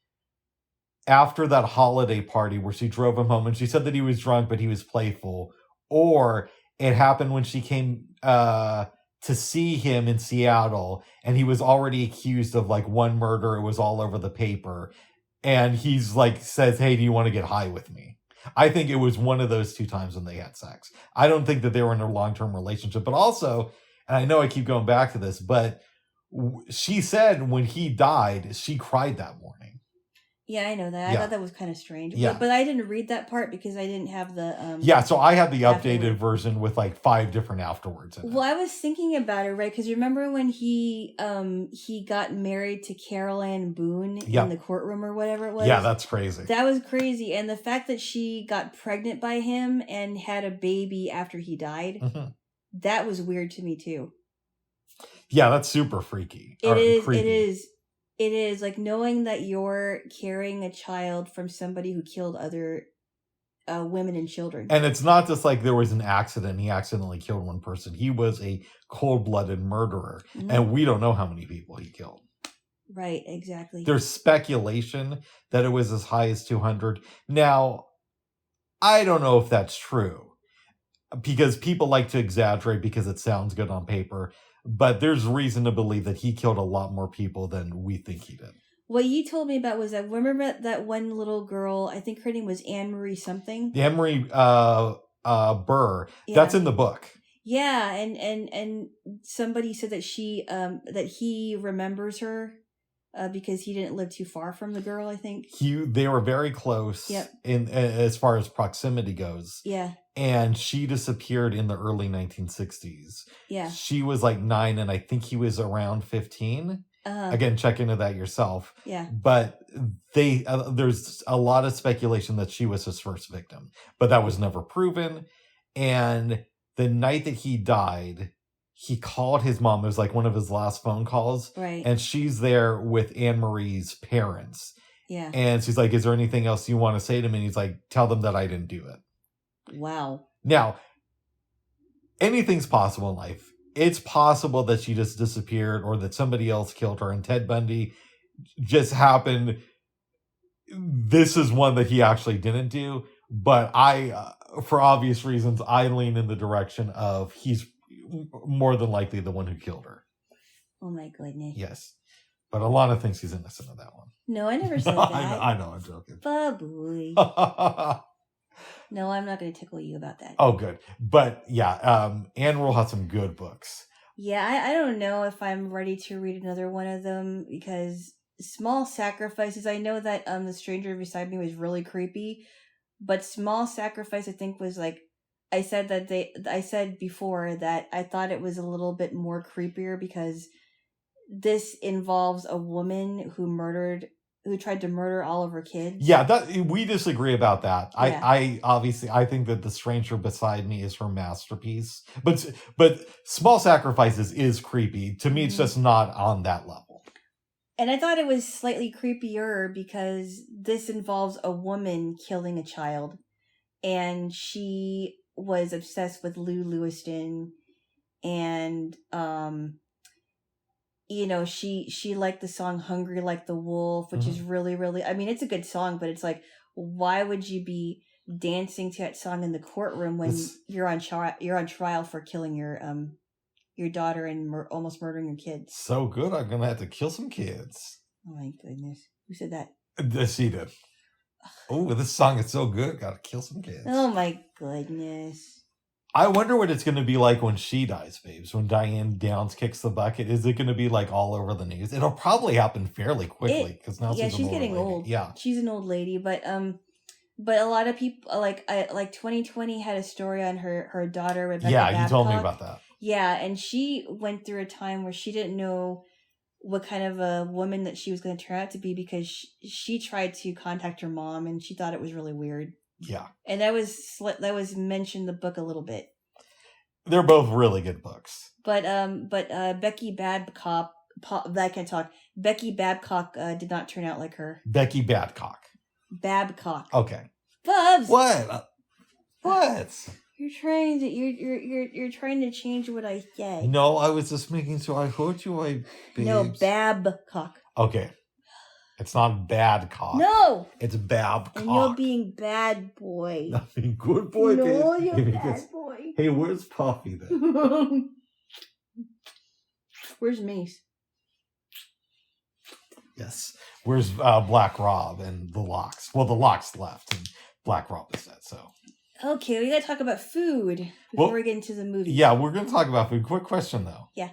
after that holiday party where she drove him home and she said that he was drunk, but he was playful, or it happened when she came to see him in Seattle, and he was already accused of one murder. It was all over the paper. And he's says, hey, do you want to get high with me? I think it was one of those two times when they had sex. I don't think that they were in a long-term relationship. But also, and I know I keep going back to this, but she said when he died, she cried that morning.
Yeah, I know that. I thought that was kind of strange. Yeah. But I didn't read that part because I didn't have the...
so I had the updated version with 5 different afterwards in it.
Well, I was thinking about it, right? Because you remember when he got married to Carol Ann Boone in the courtroom or whatever it was?
Yeah, that's crazy.
That was crazy. And the fact that she got pregnant by him and had a baby after he died, that was weird to me too.
Yeah, that's super freaky.
It is like knowing that you're carrying a child from somebody who killed other women and children.
And it's not just like there was an accident. He accidentally killed one person. He was a cold-blooded murderer. Mm-hmm. And we don't know how many people he killed.
Right, exactly.
There's speculation that it was as high as 200. Now, I don't know if that's true. Because people like to exaggerate because it sounds good on paper. But there's reason to believe that he killed a lot more people than we think he did.
What you told me about was that, remember that one little girl, I think her name was Anne-Marie something?
Anne-Marie Burr. Yeah. That's in the book.
Yeah, and somebody said that she that he remembers her because he didn't live too far from the girl, I think.
They were very close.
Yep.
In as far as proximity goes.
Yeah.
And she disappeared in the early 1960s.
Yeah.
She was like 9, and I think he was around 15. Again, check into that yourself.
Yeah.
But there's a lot of speculation that she was his first victim, but that was never proven. And the night that he died, he called his mom. It was like one of his last phone calls.
Right.
And she's there with Anne Marie's parents.
Yeah.
And she's like, is there anything else you want to say to me? And he's like, tell them that I didn't do it.
Wow.
Now, anything's possible in life. It's possible that she just disappeared or that somebody else killed her, and Ted Bundy just happened. This is one that he actually didn't do. But for obvious reasons, I lean in the direction of he's more than likely the one who killed her.
Oh my goodness.
Yes. But Alana thinks he's innocent of that one.
No, I never said that.
I know, I'm joking.
Baboy. No, I'm not going to tickle you about that.
Oh, good. But yeah, Anne Rule has some good books.
Yeah, I don't know if I'm ready to read another one of them because Small Sacrifices, I know that The Stranger Beside Me was really creepy, but Small Sacrifice, I think, was like, I said before that I thought it was a little bit more creepier because this involves a woman who tried to murder all of her kids.
Yeah, we disagree about that.
Yeah.
I obviously I think that The Stranger Beside Me is her masterpiece. But Small Sacrifices is creepy. To me, it's just not on that level.
And I thought it was slightly creepier because this involves a woman killing a child. And she was obsessed with Lou Lewiston. And she liked the song Hungry Like the Wolf, which is really, really, I mean, it's a good song, but it's like, why would you be dancing to that song in the courtroom when you're on trial for killing your daughter and almost murdering your kids?
So good, I'm going to have to kill some kids.
Oh my goodness. Who said that?
She did. Oh, this song is so good, got to kill some kids.
Oh my goodness.
I wonder what it's going to be like when she dies, babes. When Diane Downs kicks the bucket, is it going to be like all over the news? It'll probably happen fairly quickly because now
she's getting old.
Yeah,
she's an old lady, but a lot of people like 2020 had a story on her daughter Rebecca.
Yeah,
Babcock.
you told me about that.
Yeah, and she went through a time where she didn't know what kind of a woman that she was going to turn out to be because she tried to contact her mom and she thought it was really weird.
Yeah.
And that was mentioned in the book a little bit.
They're both really good books.
But Becky Babcock, I can't talk. Becky Babcock did not turn out like her.
Becky Babcock.
Babcock.
Okay.
Bubs.
What? What?
You're trying to change what I say.
No, I was just making sure I heard you.
No, Babcock.
Okay. It's not bad cock.
No.
It's Babcock.
And you're being bad boy.
Nothing good boy.
No, you're bad boy.
Hey, where's Puffy then?
Where's Mace?
Yes. Where's Black Rob and the Locks? Well, the Locks left and Black Rob is dead, so.
Okay, we gotta talk about food before we get into the movie.
Yeah, we're gonna talk about food. Quick question though.
Yeah.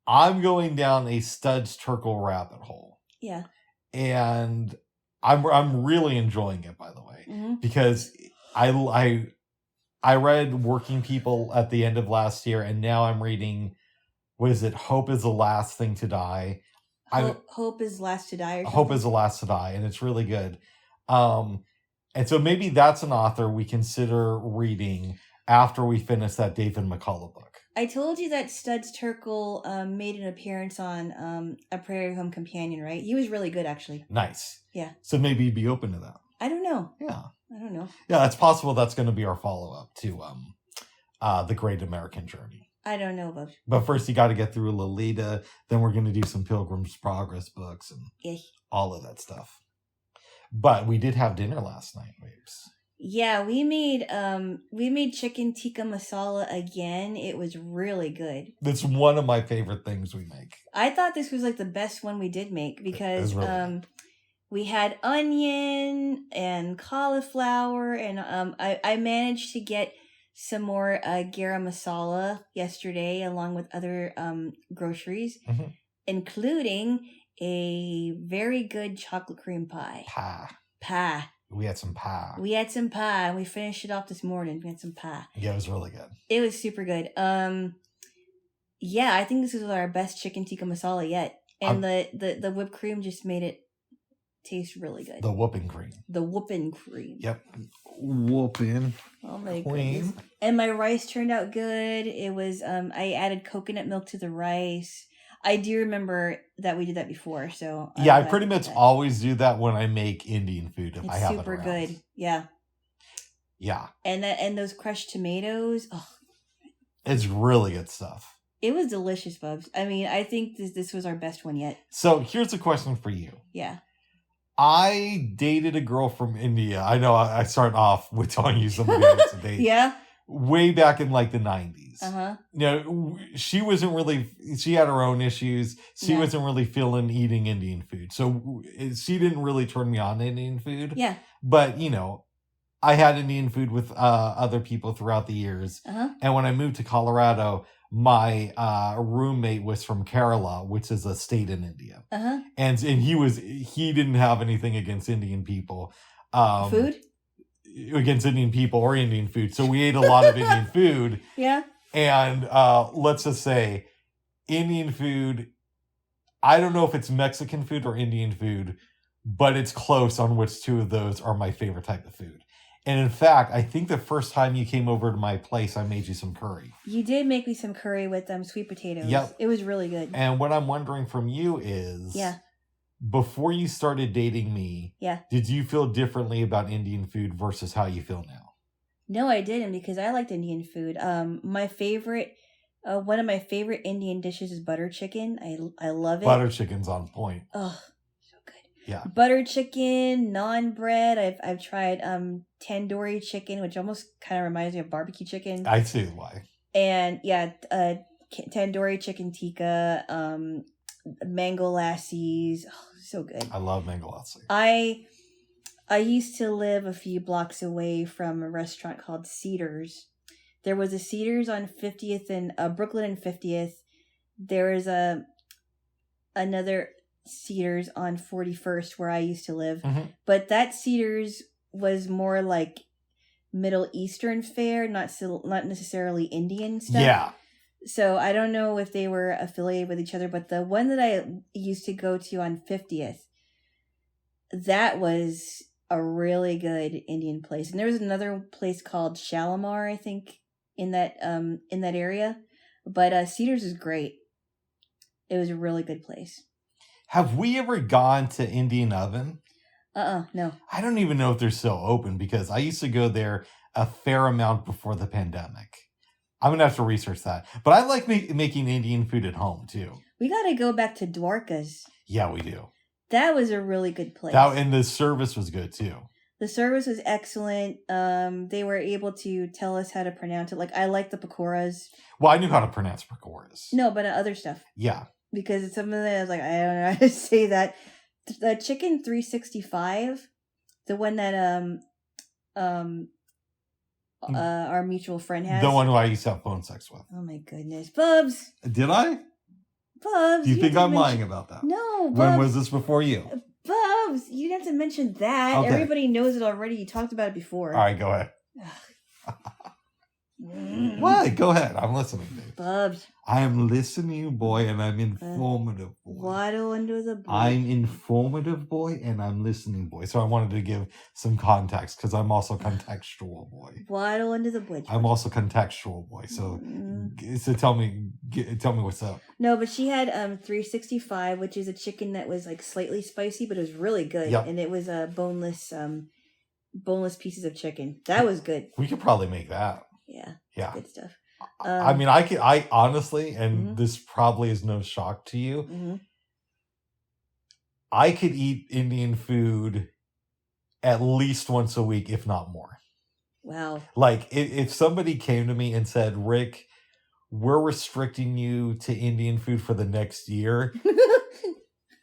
I'm going down a Studs Terkel rabbit hole.
Yeah.
And I'm really enjoying it, by the way, because I read Working People at the end of last year, and now I'm reading, what is it? Hope is the Last Thing to Die.
Hope is Last to Die. Or something?
Hope is the Last to Die, and it's really good. And so maybe that's an author we consider reading after we finish that David McCullough book.
I told you that Studs Terkel made an appearance on A Prairie Home Companion, right? He was really good, actually.
Nice.
Yeah.
So maybe you'd be open to that.
I don't know.
Yeah.
I don't know.
Yeah, it's possible that's going to be our follow-up to The Great American Journey.
I don't know about.
But first you got to get through Lolita, then we're going to do some Pilgrim's Progress books and all of that stuff. But we did have dinner last night, babes.
Yeah, we made chicken tikka masala again. It was really good. That's
one of my favorite things we make.
I thought this was like the best one we did make because
really
we had onion and cauliflower and I managed to get some more garam masala yesterday along with other groceries. including a very good chocolate cream pie. Pie.
We had some pie.
We had some pie, and we finished it off this morning. We had some pie.
Yeah, it was really good.
It was super good. Yeah, I think this is our best chicken tikka masala yet. And the whipped cream just made it taste really good.
The whooping cream.
The whooping cream.
Yep. Whooping.
Oh my
cream.
goodness. And my rice turned out good. It was I added coconut milk to the rice. I do remember that we did that before, so
yeah, I pretty much always do that when I make Indian food if I have it around. It's super good.
Yeah.
Yeah.
And those crushed tomatoes. Oh,
it's really good stuff.
It was delicious, Bubs. I mean, I think this was our best one yet.
So here's a question for you.
Yeah.
I dated a girl from India. I know I start off with telling you somebody else to date.
Yeah.
Way back in like the 90s.
Uh-huh.
You know, she wasn't really, she had her own issues. She wasn't really feeling eating Indian food. So she didn't really turn me on to Indian food.
Yeah.
But, you know, I had Indian food with other people throughout the years.
Uh-huh.
And when I moved to Colorado, my roommate was from Kerala, which is a state in India.
Uh-huh.
And he didn't have anything against Indian people.
Food?
Against Indian people or Indian food. So we ate a lot of Indian food.
Yeah.
And let's just say Indian food, I don't know if it's Mexican food or Indian food, but it's close on which two of those are my favorite type of food. And in fact, I think the first time you came over to my place, I made you some curry.
You did make me some curry with sweet potatoes.
Yep.
It was really good.
And what I'm wondering from you is...
Yeah.
Before you started dating me, did you feel differently about Indian food versus how you feel now?
No, I didn't, because I liked Indian food. My favorite, one of my favorite Indian dishes is butter chicken. I love it.
Butter chicken's on point.
Oh, so good.
Yeah.
Butter chicken, naan bread. I've tried tandoori chicken, which almost kind of reminds me of barbecue chicken.
I see why.
And yeah, tandoori chicken tikka, mango lassies. Oh, so good.
I love mango lassi.
I used to live a few blocks away from a restaurant called Cedars. There was a Cedars on 50th and Brooklyn and 50th. There is another Cedars on 41st where I used to live. Mm-hmm. But that Cedars was more like Middle Eastern fare, not necessarily Indian stuff.
Yeah.
So I don't know if they were affiliated with each other, but the one that I used to go to on 50th, that was a really good Indian place. And there was another place called Shalimar, I think, in that area. But Cedars is great. It was a really good place.
Have we ever gone to Indian Oven?
No.
I don't even know if they're still open because I used to go there a fair amount before the pandemic. I'm going to have to research that. But I like making Indian food at home, too.
We got to go back to Dwarka's.
Yeah, we do.
That was a really good place.
And the service was good, too.
The service was excellent. They were able to tell us how to pronounce it. Like, I like the pakoras.
Well, I knew how to pronounce pakoras.
No, but other stuff.
Yeah.
Because it's something that I was like, I don't know how to say that. The chicken 365, the one that our mutual friend has.
The one who I used to have phone sex with.
Oh my goodness. Bubs!
Did I?
Bubs!
Do you think I'm lying about that?
No, Bubs.
When was this before you?
Bubs! You didn't have to mention that. Okay. Everybody knows it already. You talked about it before.
All right, go ahead. What? Go ahead. I'm listening, dude.
Bubs.
I am listening, boy, and I'm informative, boy.
Waddle under the boy.
I'm informative, boy, and I'm listening, boy. So I wanted to give some context because I'm also contextual, boy.
Waddle under the boy.
I'm also contextual, boy. So, so tell me what's up.
No, but she had 365, which is a chicken that was like slightly spicy, but it was really good.
Yep.
And it was boneless pieces of chicken. That was good.
We could probably make that.
Yeah. Good stuff.
I mean, I honestly, and this probably is no shock to you, I could eat Indian food at least once a week, if not more.
Wow.
Like, if somebody came to me and said, Rick, we're restricting you to Indian food for the next year,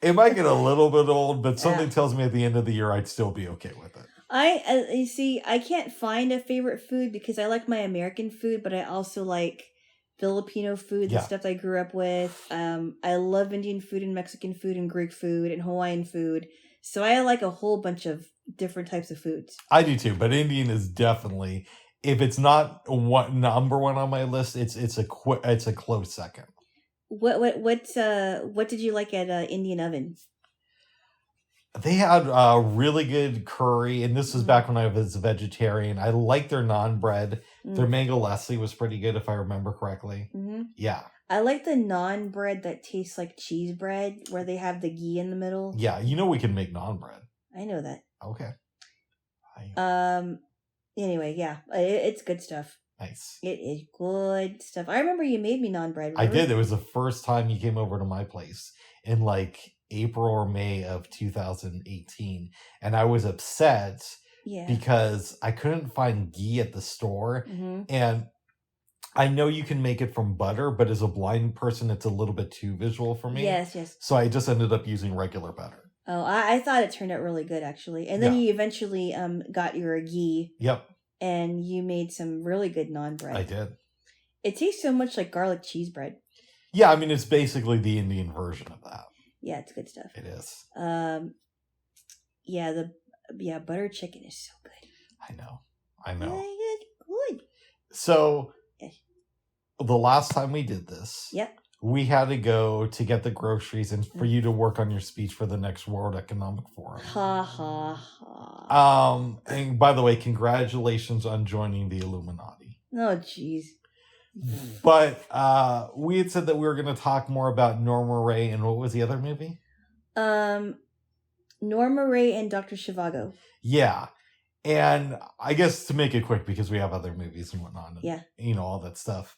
it might get a little bit old, but something tells me at the end of the year, I'd still be okay with it.
You see, I can't find a favorite food because I like my American food, but I also like Filipino food, the
Yeah.
stuff I grew up with. I love Indian food and Mexican food and Greek food and Hawaiian food. So I like a whole bunch of different types of foods.
I do too, but Indian is definitely, if it's not number one on my list, it's a close second.
What did you like at Indian Oven?
They had really good curry, and this was back when I was a vegetarian. I like their naan bread. Their mango lassi was pretty good, if I remember correctly.
Mm-hmm.
Yeah.
I like the naan bread that tastes like cheese bread, where they have the ghee in the middle.
Yeah, we can make naan bread.
I know that.
Okay.
Anyway, yeah, it's good stuff.
Nice.
It is good stuff. I remember you made me naan bread. Remember?
I did. It was the first time you came over to my place in like April or May of 2018, and I was upset because I couldn't find ghee at the store, and I know you can make it from butter, but as a blind person, it's a little bit too visual for me.
Yes.
So I just ended up using regular butter.
Oh, I thought it turned out really good, actually. And then you eventually got your ghee.
Yep.
And you made some really good naan bread.
I did.
It tastes so much like garlic cheese bread.
Yeah, I mean, it's basically the Indian version of that.
Yeah, it's good stuff.
It is.
Butter chicken is so good.
I know.
Good.
So, the last time we did this, we had to go to get the groceries and for you to work on your speech for the next World Economic Forum.
Ha ha ha.
And by the way, congratulations on joining the Illuminati.
Oh, jeez.
But we had said that we were going to talk more about Norma Ray and what was the other movie?
Norma Ray and Dr. Zhivago.
Yeah. And I guess to make it quick, because we have other movies and whatnot. And, all that stuff.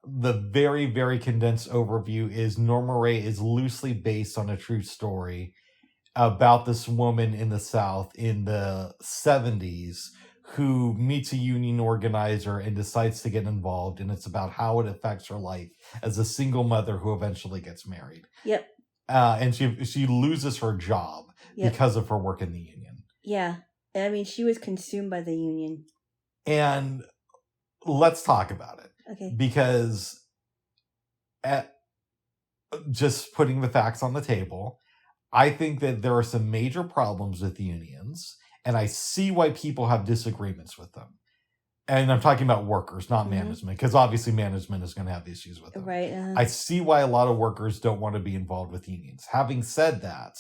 The very, very condensed overview is Norma Ray is loosely based on a true story about this woman in the South in the 70s who meets a union organizer and decides to get involved. And it's about how it affects her life as a single mother who eventually gets married.
Yep.
And she loses her job because of her work in the union.
Yeah. I mean, she was consumed by the union.
And let's talk about it.
Okay.
Because just putting the facts on the table, I think that there are some major problems with unions, and I see why people have disagreements with them. And I'm talking about workers, not management, because obviously management is going to have issues with them.
Right.
I see why a lot of workers don't want to be involved with unions. Having said that,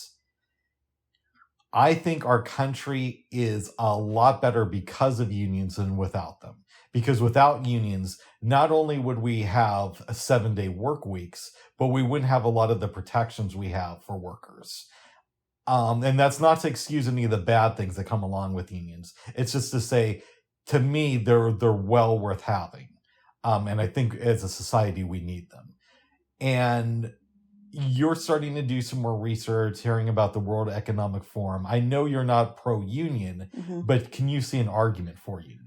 I think our country is a lot better because of unions than without them. Because without unions, not only would we have 7-day work weeks, but we wouldn't have a lot of the protections we have for workers. And that's not to excuse any of the bad things that come along with unions. It's just to say, to me, they're well worth having. And I think as a society, we need them. And you're starting to do some more research, hearing about the World Economic Forum. I know you're not pro-union, but can you see an argument for unions?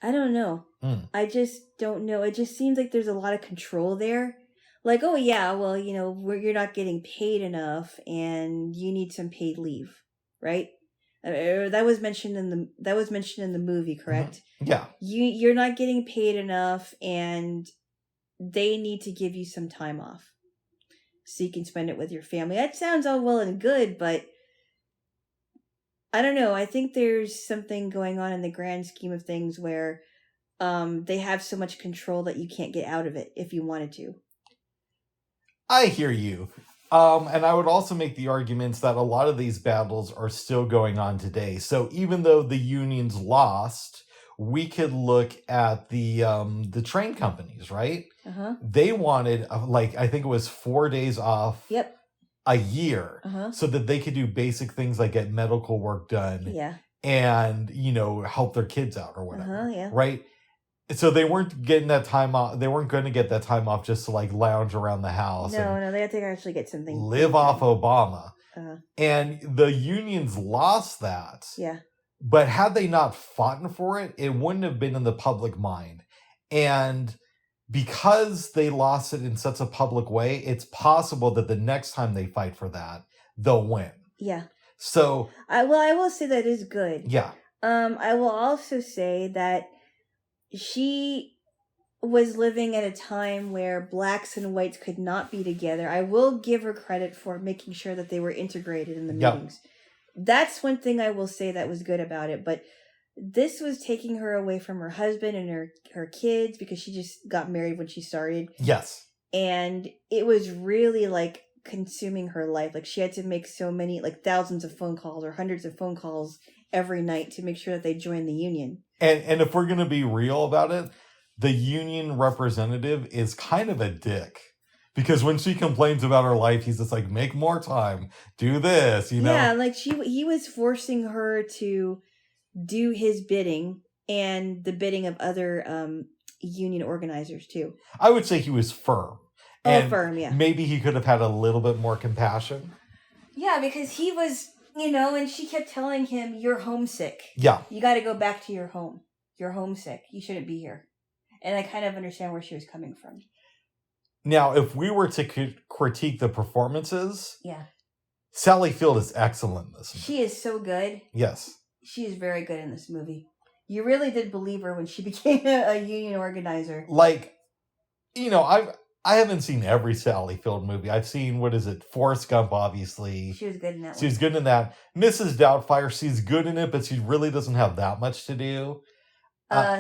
I don't know. I just don't know. It just seems like there's a lot of control there. Like, oh yeah, well, you're not getting paid enough, and you need some paid leave, right? That was mentioned in the movie, correct?
Yeah.
You're not getting paid enough, and they need to give you some time off so you can spend it with your family. That sounds all well and good, but I don't know. I think there's something going on in the grand scheme of things where they have so much control that you can't get out of it if you wanted to.
I hear you. And I would also make the arguments that a lot of these battles are still going on today. So even though the unions lost, we could look at the train companies, right? They wanted, I think it was 4 days off a year so that they could do basic things like get medical work done and, help their kids out or whatever, right? So they weren't getting that time off. They weren't going to get that time off just to lounge around the house.
No, they had to actually get something.
Live off Obama. And the unions lost that.
Yeah.
But had they not fought for it, it wouldn't have been in the public mind. And because they lost it in such a public way, it's possible that the next time they fight for that, they'll win.
Yeah.
So
I will say that is good.
Yeah.
I will also say that she was living at a time where blacks and whites could not be together. I will give her credit for making sure that they were integrated in the
Yep.
meetings. That's one thing I will say that was good about it. But this was taking her away from her husband and her kids, because she just got married when she started.
Yes.
And it was really like consuming her life. Like she had to make so many, like thousands of phone calls or hundreds of phone calls every night to make sure that they joined the union.
And if we're going to be real about it, the union representative is kind of a dick. Because when she complains about her life, he's just like, make more time, do this, you know?
Yeah, like he was forcing her to do his bidding and the bidding of other union organizers too.
I would say he was firm.
And firm, yeah.
Maybe he could have had a little bit more compassion.
Yeah, because he was, and she kept telling him, you're homesick.
Yeah.
You got to go back to your home. You're homesick. You shouldn't be here. And I kind of understand where she was coming from.
Now, if we were to critique the performances,
yeah,
Sally Field is excellent in this movie.
She is so good.
Yes.
She is very good in this movie. You really did believe her when she became a union organizer.
Like, I haven't seen every Sally Field movie. I've seen, Forrest Gump, obviously.
She was good in that one.
She's good in that. Mrs. Doubtfire, she's good in it, but she really doesn't have that much to do.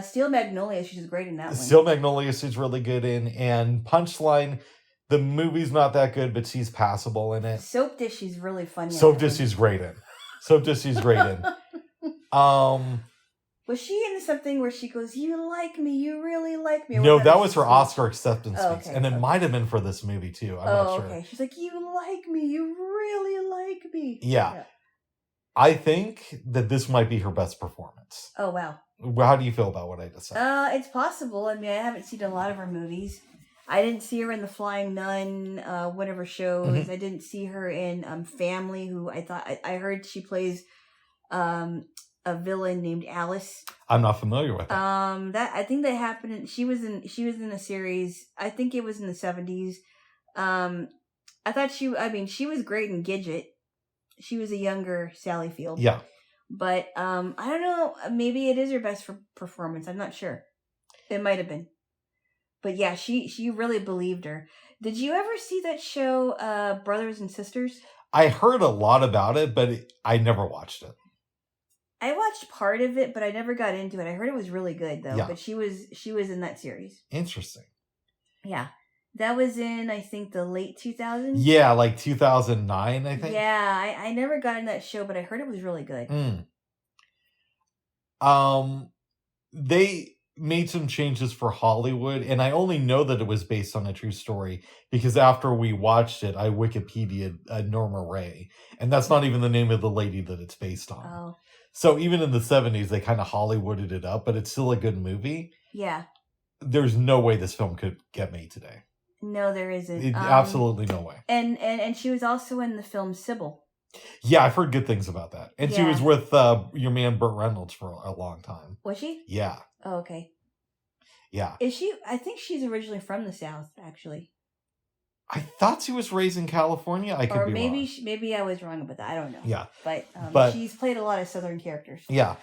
Steel Magnolia, she's great in that one.
Steel Magnolia, she's really good in. And Punchline, the movie's not that good, but she's passable in it.
Soap Dish, she's really funny.
Soap Dish, she's great in. Soap Dish, she's great in.
Was she in something where she goes, you like me, you really like me?
No, that was her Oscar acceptance speech.
Okay,
and it might have been for this movie, too. I'm not sure.
Okay. She's like, you like me, you really like me.
Yeah. I think that this might be her best performance.
Oh, wow.
How do you feel about what I just said?
It's possible. I mean, I haven't seen a lot of her movies. I didn't see her in The Flying Nun, one of her shows.
Mm-hmm.
I didn't see her in Family, who I heard she plays a villain named Alice.
I'm not familiar with
that. I think that happened. She was in a series. I think it was in the 70s. I thought she was great in Gidget. She was a younger Sally Field.
Yeah.
But I don't know. Maybe it is her best performance. I'm not sure. It might have been. But yeah, she really believed her. Did you ever see that show, Brothers and Sisters?
I heard a lot about it, but I never watched it.
I watched part of it, but I never got into it. I heard it was really good though.
Yeah.
But she was in that series.
Interesting.
Yeah. That was in, I think, the late 2000s?
Yeah, like 2009, I think.
Yeah, I never got in that show, but I heard it was really good.
They made some changes for Hollywood, and I only know that it was based on a true story because after we watched it, I Wikipedia'd Norma Ray, and that's not even the name of the lady that it's based on.
Oh.
So even in the 70s, they kind of Hollywooded it up, but it's still a good movie.
Yeah.
There's no way this film could get made today.
No, there isn't.
Absolutely no way.
And she was also in the film Sybil.
Yeah, I've heard good things about that. And she was with your man Burt Reynolds for a long time.
Was she?
Yeah.
Oh, okay.
Yeah.
Is she? I think she's originally from the South, actually.
I thought she was raised in California. I could be wrong.
Maybe I was wrong about that. I don't know.
Yeah.
But she's played a lot of Southern characters.
Yeah.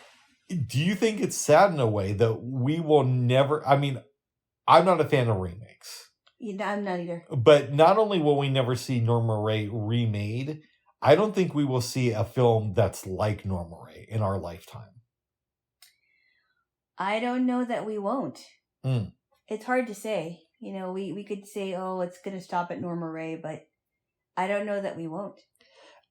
Do you think it's sad in a way that we will never... I mean, I'm not a fan of remakes.
Yeah, I'm not either.
But not only will we never see Norma Ray remade, I don't think we will see a film that's like Norma Ray in our lifetime.
I don't know that we won't. It's hard to say. We could say, oh, it's going to stop at Norma Ray, but I don't know that we won't.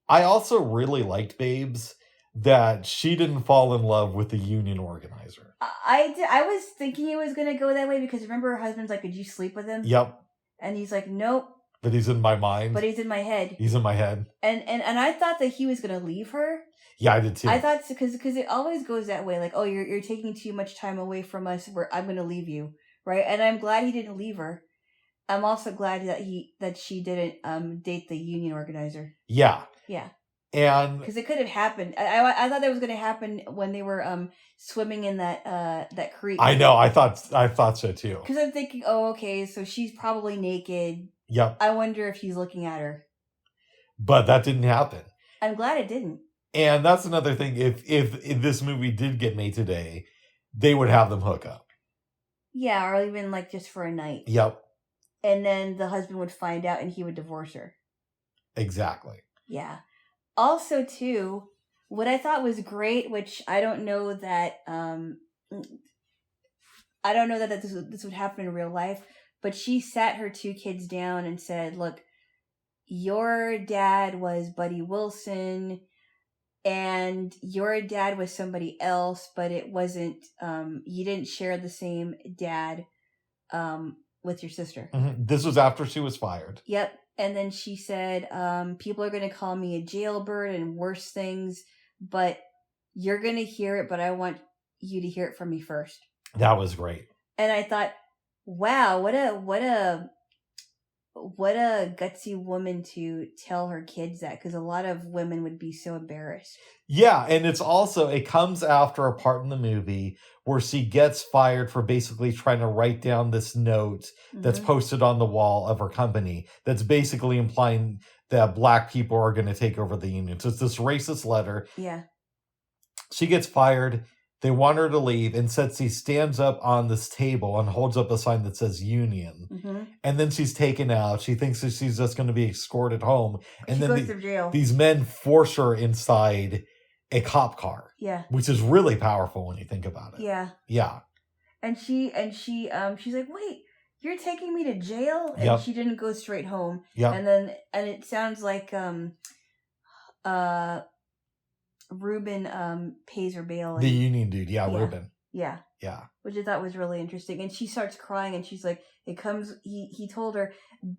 I also really liked Babes that she didn't fall in love with the union organizer.
I was thinking it was going to go that way because remember her husband's like, could you sleep with him?
Yep.
And he's like, nope.
But he's in my mind.
But he's in my head.
He's in my head.
And I thought that he was going to leave her.
Yeah, I did too.
I thought, because it always goes that way. Like, oh, you're taking too much time away from us. I'm going to leave you. Right? And I'm glad he didn't leave her. I'm also glad that she didn't date the union organizer.
Yeah.
Yeah.
And
because it could have happened. I thought that was going to happen when they were swimming in that creek.
I know. I thought so too.
Because I'm thinking, oh, okay, so she's probably naked.
Yep.
I wonder if he's looking at her.
But that didn't happen.
I'm glad it didn't.
And that's another thing. If this movie did get made today, they would have them hook up.
Yeah, or even like just for a night.
Yep.
And then the husband would find out and he would divorce her.
Exactly.
Yeah. Also, too, what I thought was great, which I don't know that this would happen in real life, but she sat her two kids down and said, "Look, your dad was Buddy Wilson, and your dad was somebody else, but it wasn't. You didn't share the same dad with your sister."
Mm-hmm. This was after she was fired.
Yep. And then she said, people are going to call me a jailbird and worse things, but you're going to hear it, but I want you to hear it from me first.
That was great.
And I thought, wow, what a gutsy woman to tell her kids that, because a lot of women would be so embarrassed.
Yeah, and it comes after a part in the movie where she gets fired for basically trying to write down this note that's posted on the wall of her company that's basically implying that black people are going to take over the union. So it's this racist letter.
Yeah.
She gets fired. They want her to leave, and Setsi stands up on this table and holds up a sign that says union.
Mm-hmm.
And then she's taken out. She thinks that she's just going to be escorted home. And
she
then
goes to jail.
These men force her inside a cop car.
Yeah.
Which is really powerful when you think about it.
Yeah.
Yeah.
And she's like, "Wait, you're taking me to jail?" And she didn't go straight home.
Yeah.
And it sounds like Ruben pays her bail.
The union dude, Ruben.
Yeah.
Yeah.
Which I thought was really interesting. And she starts crying and she's like, he told her,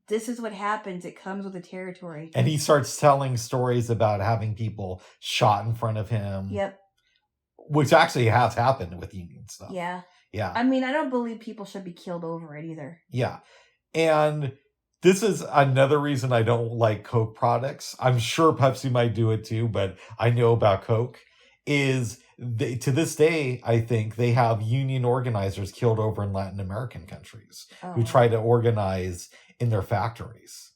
this is what happens. It comes with the territory.
And he starts telling stories about having people shot in front of him.
Yep.
Which actually has happened with union stuff.
Yeah.
Yeah.
I mean, I don't believe people should be killed over it either.
Yeah. And this is another reason I don't like Coke products. I'm sure Pepsi might do it too, but I know about Coke. To this day, I think they have union organizers killed over in Latin American countries who try to organize in their factories.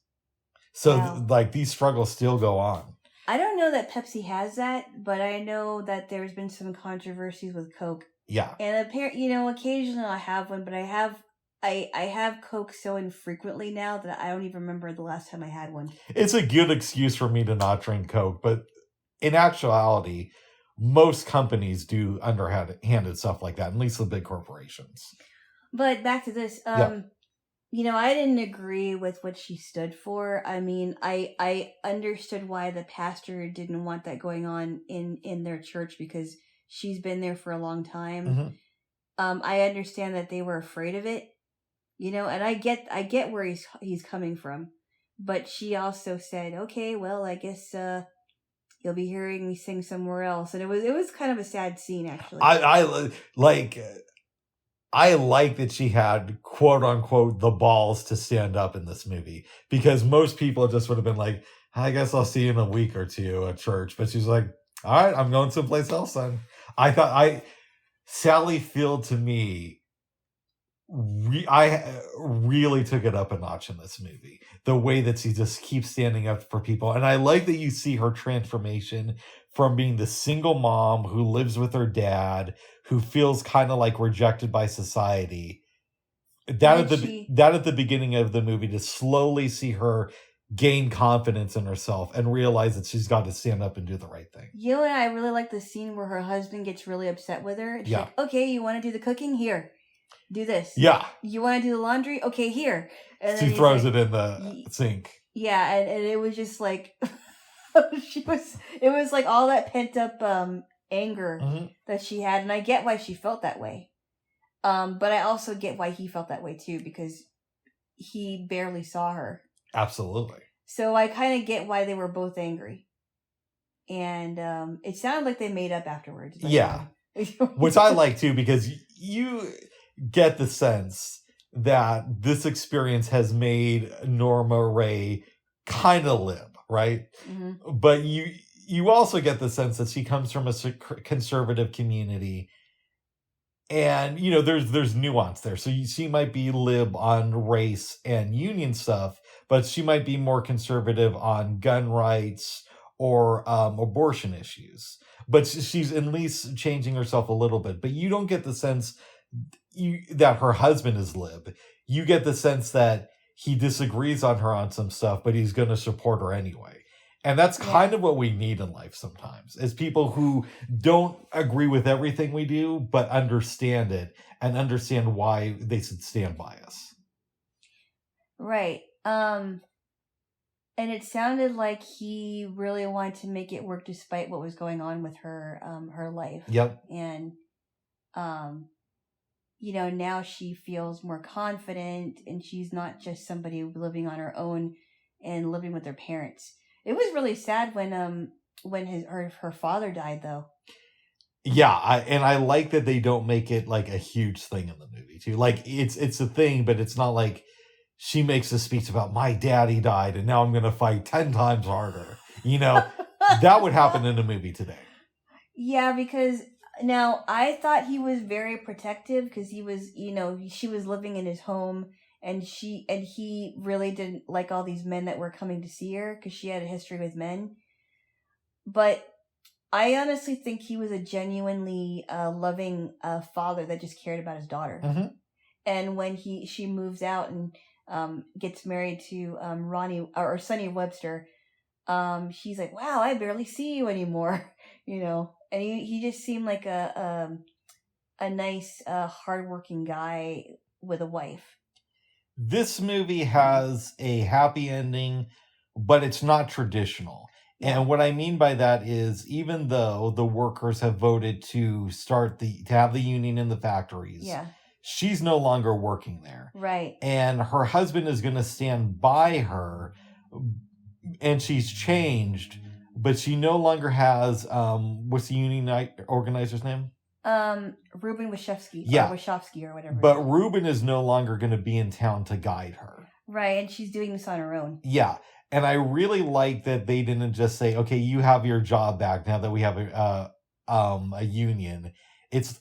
So these struggles still go on. I
don't know that Pepsi has that, but I know that there's been some controversies with Coke.
Yeah.
And occasionally I have one, but I have Coke so infrequently now that I don't even remember the last time I had one.
It's a good excuse for me to not drink Coke, but in actuality, most companies do underhanded stuff like that, at least the big corporations.
But back to this, I didn't agree with what she stood for. I mean, I understood why the pastor didn't want that going on in their church because she's been there for a long time. Mm-hmm. I understand that they were afraid of it, and I get where he's coming from. But she also said, okay, well, I guess you'll be hearing me sing somewhere else. And it was kind of a sad scene, actually.
I like that she had, quote unquote, the balls to stand up in this movie, because most people just would have been like, I guess I'll see you in a week or two at church. But she's like, all right, I'm going someplace else then. Sally Field to me, I really took it up a notch in this movie. The way that she just keeps standing up for people. And I like that you see her transformation from being the single mom who lives with her dad, who feels kind of like rejected by society. That at the beginning of the movie, to slowly see her gain confidence in herself and realize that she's got to stand up and do the right thing.
I really like the scene where her husband gets really upset with her. She's like, okay, you want to do the cooking? Here. Do this.
Yeah.
You want to do the laundry? Okay, here.
And she throws it in the sink.
Yeah, and it was just like it was like all that pent up anger that she had, and I get why she felt that way. But I also get why he felt that way too, because he barely saw her.
Absolutely.
So I kind of get why they were both angry. And it sounded like they made up afterwards.
Yeah. Which I like too, because you get the sense that this experience has made Norma Ray kind of limp, right? Mm-hmm. But you also get the sense that she comes from a conservative community, and there's nuance there. So she might be lib on race and union stuff, but she might be more conservative on gun rights or abortion issues. But she's at least changing herself a little bit. But you don't get the sense that her husband is lib. You get the sense that he disagrees on her on some stuff, but he's going to support her anyway. And that's kind of what we need in life sometimes, is people who don't agree with everything we do, but understand it and understand why they should stand by us.
Right. And it sounded like he really wanted to make it work despite what was going on with her life.
Yep.
And, now she feels more confident, and she's not just somebody living on her own and living with her parents. It was really sad when her father died, though.
Yeah, I like that they don't make it like a huge thing in the movie too. Like it's a thing, but it's not like she makes a speech about my daddy died and now I'm gonna fight 10 times harder. That would happen in a movie today.
Yeah, because now I thought he was very protective because he was, she was living in his home. And he really didn't like all these men that were coming to see her because she had a history with men. But I honestly think he was a genuinely loving father that just cared about his daughter.
Mm-hmm.
And when she moves out and gets married to Ronnie or Sonny Webster, she's like, "Wow, I barely see you anymore," And he just seemed like a nice, hardworking guy with a wife.
This movie has a happy ending, but it's not traditional. Yeah. And what I mean by that is, even though the workers have voted to have the union in the factories, she's no longer working there.
Right.
And her husband is going to stand by her, and she's changed, but she no longer has, what's the union organizer's name?
Ruben Wachowski.
Yeah.
Or Wachowski or whatever.
But Ruben is no longer going to be in town to guide her.
Right, and she's doing this on her own.
Yeah. And I really like that they didn't just say, okay, you have your job back now that we have a union. It's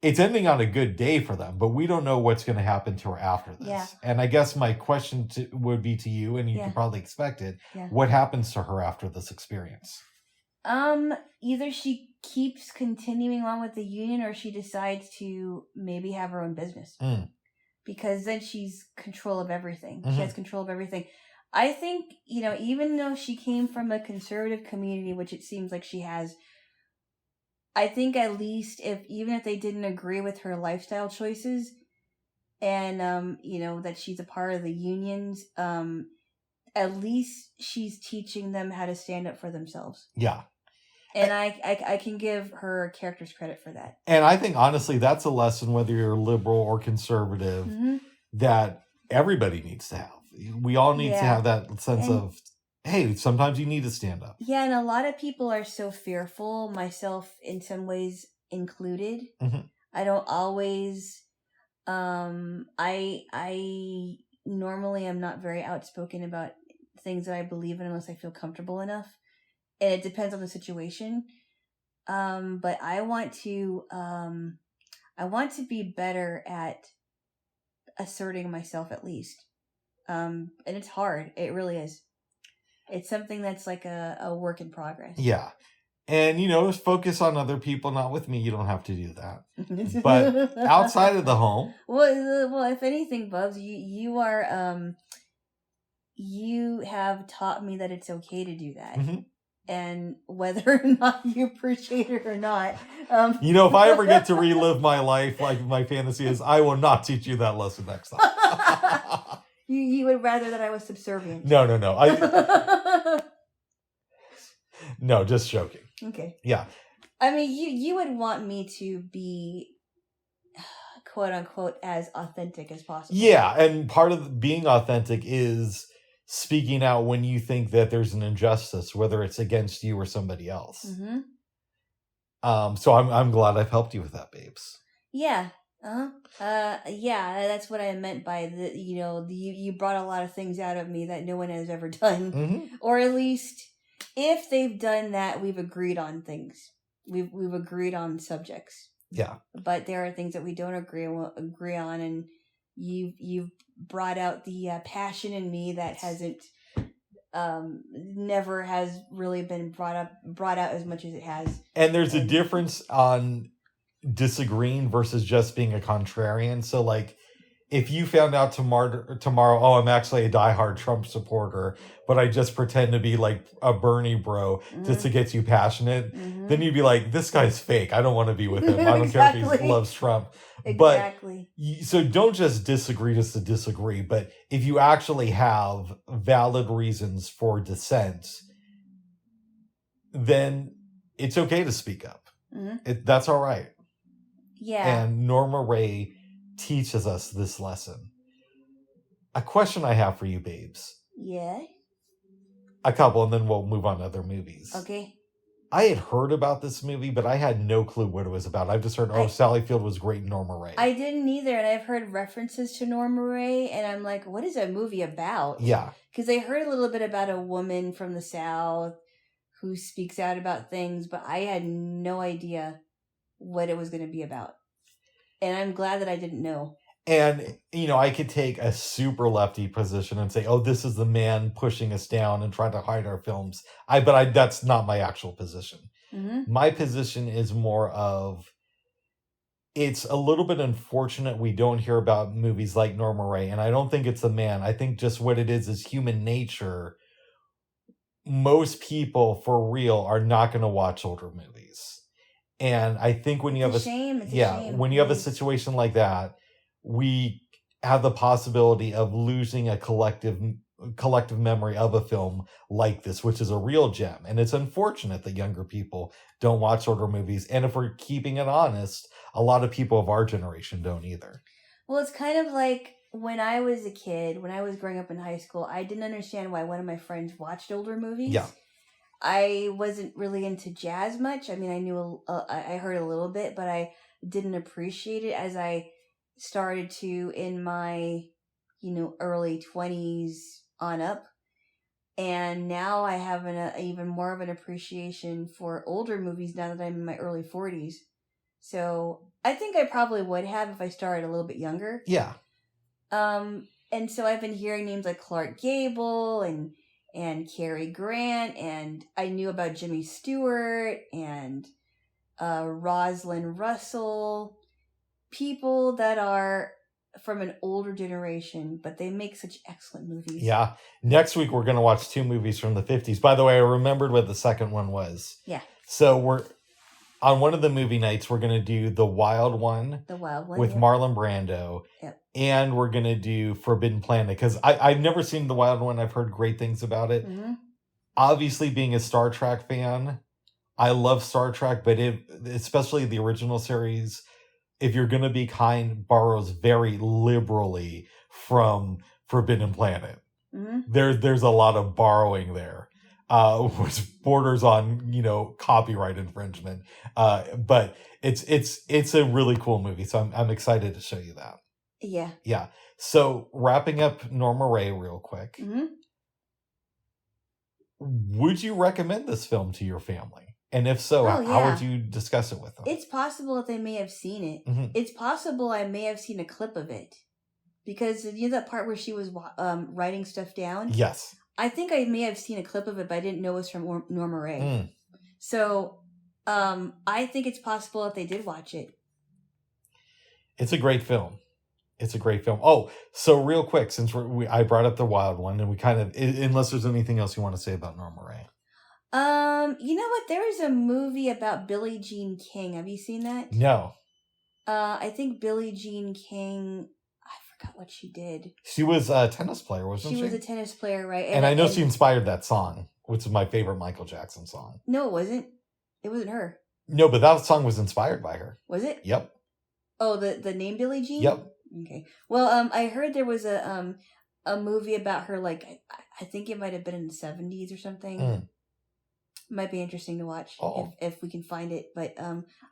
ending on a good day for them, but we don't know what's going to happen to her after this. Yeah. And I guess my question would be to you, and you can probably expect it, what happens to her after this experience?
Either she keeps continuing on with the union or she decides to maybe have her own business. Because then she's control of everything. Mm-hmm. She has control of everything. I think, even though she came from a conservative community, which it seems like she has, I think at least even if they didn't agree with her lifestyle choices and, that she's a part of the unions, at least she's teaching them how to stand up for themselves.
Yeah.
And I can give her characters credit for that.
And I think, honestly, that's a lesson, whether you're liberal or conservative, that everybody needs to have. We all need to have that sense of, hey, sometimes you need to stand up.
Yeah, and a lot of people are so fearful, myself in some ways included. Mm-hmm. I don't always... I normally am not very outspoken about things that I believe in unless I feel comfortable enough. And it depends on the situation. But I want to be better at asserting myself at least. And it's hard. It really is. It's something that's like a work in progress.
Yeah. And, just focus on other people, not with me. You don't have to do that. But outside of the home.
Well, if anything, Bubs, you are, you have taught me that it's okay to do that. Mm-hmm. And whether or not you appreciate it or not.
If I ever get to relive my life, like my fantasy is, I will not teach you that lesson next time.
You would rather that I was subservient.
No. No, just joking.
Okay.
Yeah.
I mean, you would want me to be, quote unquote, as authentic as possible.
Yeah, and part of being authentic is speaking out when you think that there's an injustice, whether it's against you or somebody else. Mm-hmm. So I'm glad I've helped you with that, babes.
Yeah. Yeah, that's what I meant by you brought a lot of things out of me that no one has ever done. Mm-hmm. Or at least if they've done that, we've agreed on things. We've agreed on subjects.
Yeah.
But there are things that we don't agree on, and you've brought out the passion in me that hasn't never has really been brought out as much as it has.
And there's a difference on disagreeing versus just being a contrarian. So like, if you found out tomorrow, oh, I'm actually a diehard Trump supporter, but I just pretend to be like a Bernie bro just to get you passionate, then you'd be like, this guy's fake. I don't want to be with him. I don't care if he loves Trump.
Exactly.
But so don't just disagree just to disagree. But if you actually have valid reasons for dissent, then it's okay to speak up. That's all right.
Yeah.
And Norma Ray teaches us this lesson. A question I have for you, babes.
Yeah?
A couple, and then we'll move on to other movies.
Okay.
I had heard about this movie, but I had no clue what it was about. I've just heard, Sally Field was great in Norma Ray.
I didn't either, and I've heard references to Norma Ray, and I'm like, what is that movie about?
Yeah.
Because I heard a little bit about a woman from the South who speaks out about things, but I had no idea what it was going to be about. And I'm glad that I didn't know.
And, I could take a super lefty position and say, oh, this is the man pushing us down and trying to hide our films. But that's not my actual position. My position is more of, it's a little bit unfortunate we don't hear about movies like Norma Ray. And I don't think it's the man. I think just what it is human nature. Most people, for real, are not going to watch older movies. And I think when you have when you have a situation like that, we have the possibility of losing a collective memory of a film like this, which is a real gem. And it's unfortunate that younger people don't watch older movies. And if we're keeping it honest, a lot of people of our generation don't either.
Well, it's kind of like when I was a kid, when I was growing up in high school, I didn't understand why one of my friends watched older movies.
Yeah.
I wasn't really into jazz much. I mean, I heard a little bit, but I didn't appreciate it as I started to in my, early 20s on up. And now I have even more of an appreciation for older movies now that I'm in my early 40s. So I think I probably would have if I started a little bit younger.
Yeah.
And so I've been hearing names like Clark Gable and Cary Grant, and I knew about Jimmy Stewart and Rosalind Russell, people that are from an older generation, but they make such excellent movies.
Yeah. Next week, we're going to watch 2 movies from the 50s. By the way, I remembered what the second one was.
Yeah.
So we're on one of the movie nights, we're going to do The Wild One.
The Wild One.
With Marlon Brando.
Yep.
And we're going to do Forbidden Planet, because I've never seen The Wild One. I've heard great things about it. Obviously, being a Star Trek fan, I love Star Trek, but especially the original series, if you're going to be kind, borrows very liberally from Forbidden Planet. There's a lot of borrowing there, which borders on, copyright infringement. But it's a really cool movie. So I'm excited to show you that.
Yeah.
Yeah. So wrapping up Norma Ray real quick. Would you recommend this film to your family? And if so, how would you discuss it with them?
It's possible that they may have seen it. It's possible I may have seen a clip of it. Because that part where she was writing stuff down?
Yes.
I think I may have seen a clip of it, but I didn't know it was from Norma Ray. So I think it's possible that they did watch it.
It's a great film. It's a great film. Oh, so real quick, since I brought up The Wild One, and we kind of, unless there's anything else you want to say about Norma Ray.
You know what? There is a movie about Billie Jean King. Have you seen that?
No.
I think Billie Jean King, I forgot what she did.
She was a tennis player, wasn't she?
She was a tennis player, right?
And I know she inspired that song, which is my favorite Michael Jackson song.
No, it wasn't. It wasn't her.
No, but that song was inspired by her.
Was it?
Yep.
Oh, the name Billie Jean?
Yep.
Okay. Well, I heard there was a movie about her, like, I think it might have been in the 70s or something. Might be interesting to watch if we can find it. But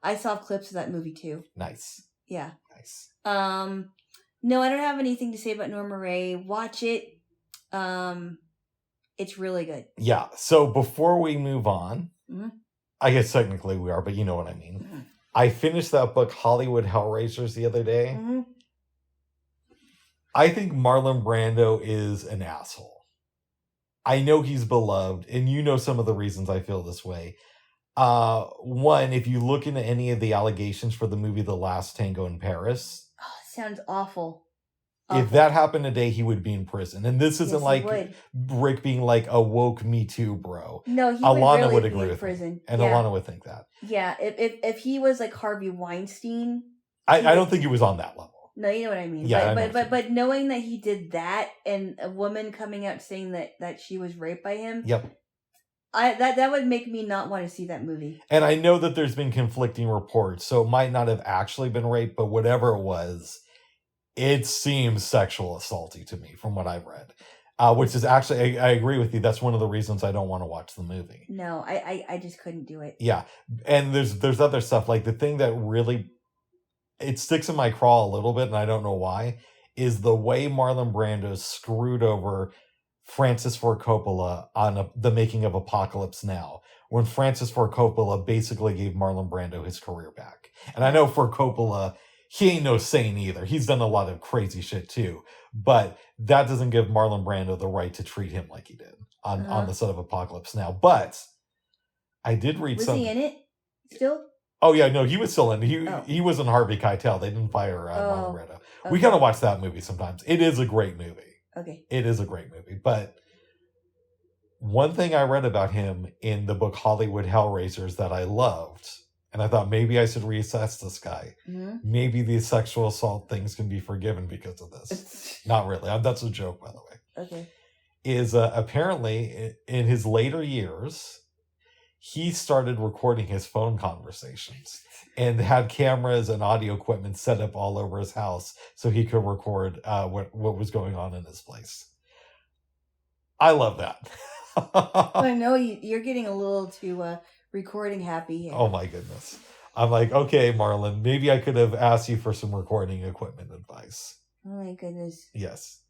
I saw clips of that movie too.
Nice.
Yeah.
Nice.
No, I don't have anything to say about Norma Ray. Watch it. It's really good.
Yeah. So before we move on, I guess technically we are, but you know what I mean. I finished that book, Hollywood Hellraisers, the other day. I think Marlon Brando is an asshole. I know he's beloved, and you know some of the reasons I feel this way. One, if you look into any of the allegations for the movie The Last Tango in Paris,
Sounds awful.
if that happened today, he would be in prison. And this isn't
Yes,
like
he would.
Rick being like a woke Me Too bro.
No, he
Alana would
be
agree
in
with
prison.
me. And
Yeah.
Alana would think that.
Yeah, if he was like Harvey Weinstein,
I don't think he was on that level.
no, you know what I mean.
Yeah,
but knowing that he did that and a woman coming out saying that she was raped by him,
Yep.
that would make me not want to see that movie.
And I know that there's been conflicting reports, so it might not have actually been rape, but whatever it was, it seems sexual assaulty to me from what I've read. Which is actually, I agree with you. That's one of the reasons I don't want to watch the movie.
No, I just couldn't do it.
Yeah. And there's other stuff. Like the thing that really, it sticks in my craw a little bit, and I don't know why, is the way Marlon Brando screwed over Francis Ford Coppola on the making of Apocalypse Now, when Francis Ford Coppola basically gave Marlon Brando his career back. And I know for Coppola, he ain't no saint either. He's done a lot of crazy shit too. But that doesn't give Marlon Brando the right to treat him like he did on the set of Apocalypse Now. But I did read something.
Was he in it still?
Oh, yeah, no, he was still in it. He wasn't Harvey Keitel. They didn't fire Marlon Brando. Okay. We gotta watch that movie sometimes. It is a great movie.
Okay.
It is a great movie. But one thing I read about him in the book Hollywood Hellraisers that I loved, and I thought maybe I should reassess this guy. Mm-hmm. Maybe these sexual assault things can be forgiven because of this. Not really. That's a joke, by the way.
Okay.
Is apparently in his later years, he started recording his phone conversations and had cameras and audio equipment set up all over his house so he could record what was going on in his place. I love that.
I know you're getting a little too recording happy here.
Oh my goodness. I'm like, okay, Marlon, maybe I could have asked you for some recording equipment advice.
Oh my goodness.
Yes.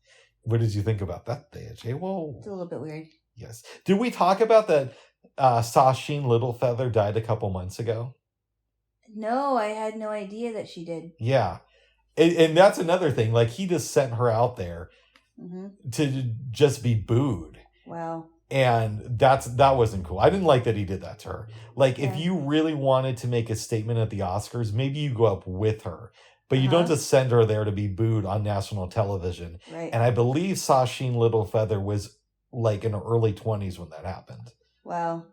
What did you think about that day, Jaylo?
It's a little bit weird.
Yes. Did we talk about that Sasheen Littlefeather died a couple months ago?
No, I had no idea that she did.
Yeah. And that's another thing. Like, he just sent her out there to just be booed.
Wow.
And that wasn't cool. I didn't like that he did that to her. Like, if you really wanted to make a statement at the Oscars, maybe you go up with her. But you don't just send her there to be booed on national television.
Right.
And I believe Sasheen Littlefeather was like in her early 20s when that happened.
Wow.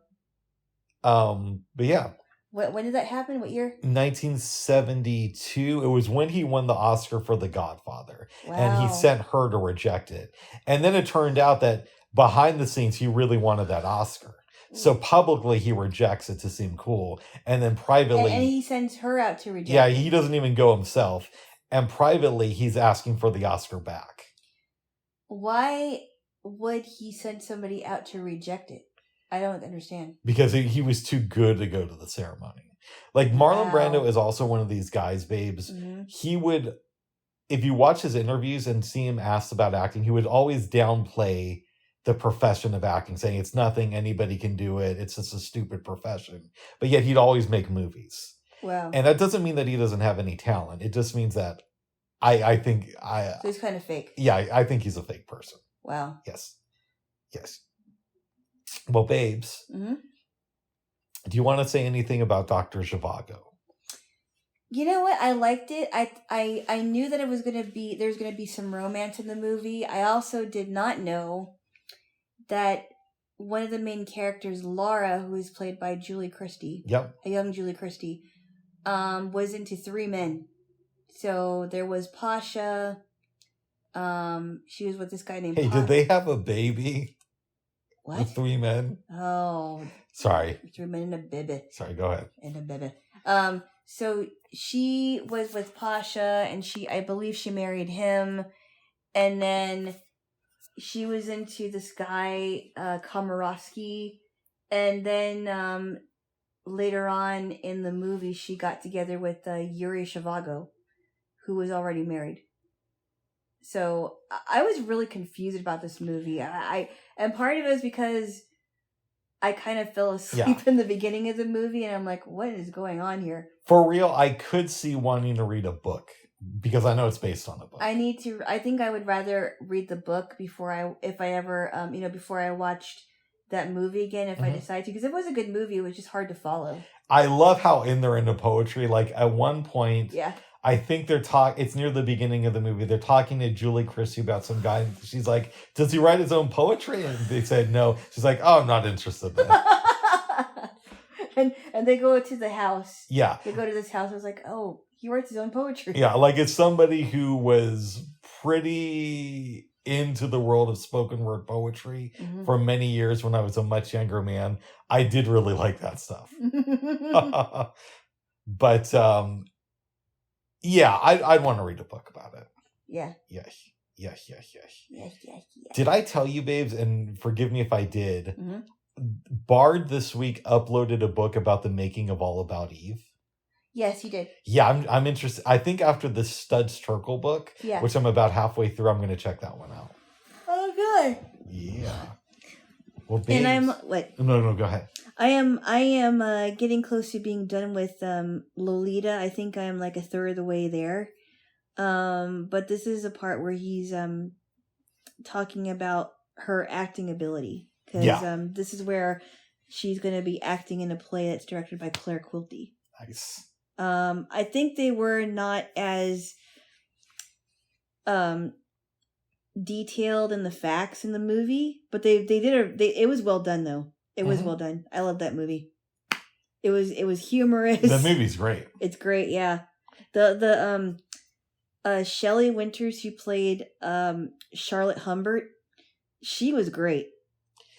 But yeah.
When did that happen? What year?
1972. It was when he won the Oscar for The Godfather.
Wow.
And he sent her to reject it. And then it turned out that behind the scenes, he really wanted that Oscar. So publicly, he rejects it to seem cool. And then privately...
And he sends her out to reject it.
Yeah, he doesn't even go himself. And privately, he's asking for the Oscar back.
Why would he send somebody out to reject it? I don't understand.
Because he was too good to go to the ceremony. Like, Marlon Brando is also one of these guys, babes. Mm-hmm. He would... If you watch his interviews and see him asked about acting, he would always downplay the profession of acting, saying it's nothing, anybody can do it, it's just a stupid profession. But yet he'd always make movies.
Wow.
And that doesn't mean that he doesn't have any talent. It just means that I think...
So he's kind of fake.
Yeah, I think he's a fake person.
Wow.
Yes. Well, babes, do you want to say anything about Dr. Zhivago?
You know what? I liked it. I knew that there's going to be some romance in the movie. I also did not know that one of the main characters, Laura, who is played by Julie Christie, a young Julie Christie, was into three men. So there was Pasha. She was with this guy named.
Hey, did they have a baby?
What?
The three men?
Oh,
sorry.
3 men and a baby.
Sorry, go ahead.
And a baby. So she was with Pasha, and I believe she married him, and then she was into this guy, Komarovsky, and then later on in the movie, she got together with Yuri Zhivago, who was already married. So I was really confused about this movie. And part of it is because I kind of fell asleep in the beginning of the movie, and I'm like, what is going on here?
For real, I could see wanting to read a book because I know it's based on a book.
I think I would rather read the book before I watched that movie again if I decide to, because it was a good movie. It was just hard to follow.
I love how they're into poetry. Like at one point,
Yeah.
I think it's near the beginning of the movie. They're talking to Julie Christie about some guy. And she's like, does he write his own poetry? And they said no. She's like, oh, I'm not interested in
and they go to the house.
Yeah.
They go to this house. I was like, oh, he writes his own poetry.
Yeah, like it's somebody who was pretty into the world of spoken word poetry for many years when I was a much younger man. I did really like that stuff. But yeah, I'd want to read a book about it.
Yeah.
Yeah.
Yes.
Did I tell you, babes, and forgive me if I did, Bard this week uploaded a book about the making of All About Eve?
Yes, you did.
Yeah, I'm interested. I think after the Studs Terkel book, which I'm about halfway through, I'm going to check that one out.
Oh, good.
Yeah. Well, babes,
and I'm what?
No, go ahead.
I am getting close to being done with Lolita. I think I'm like a third of the way there. But this is a part where he's talking about her acting ability, because this is where she's going to be acting in a play that's directed by Claire Quilty.
Nice.
I think they were not as detailed in the facts in the movie, but they it was well done though. It was well done. I love that movie. It was humorous.
The movie's great.
It's great, yeah. The Shelley Winters, who played Charlotte Humbert, she was great.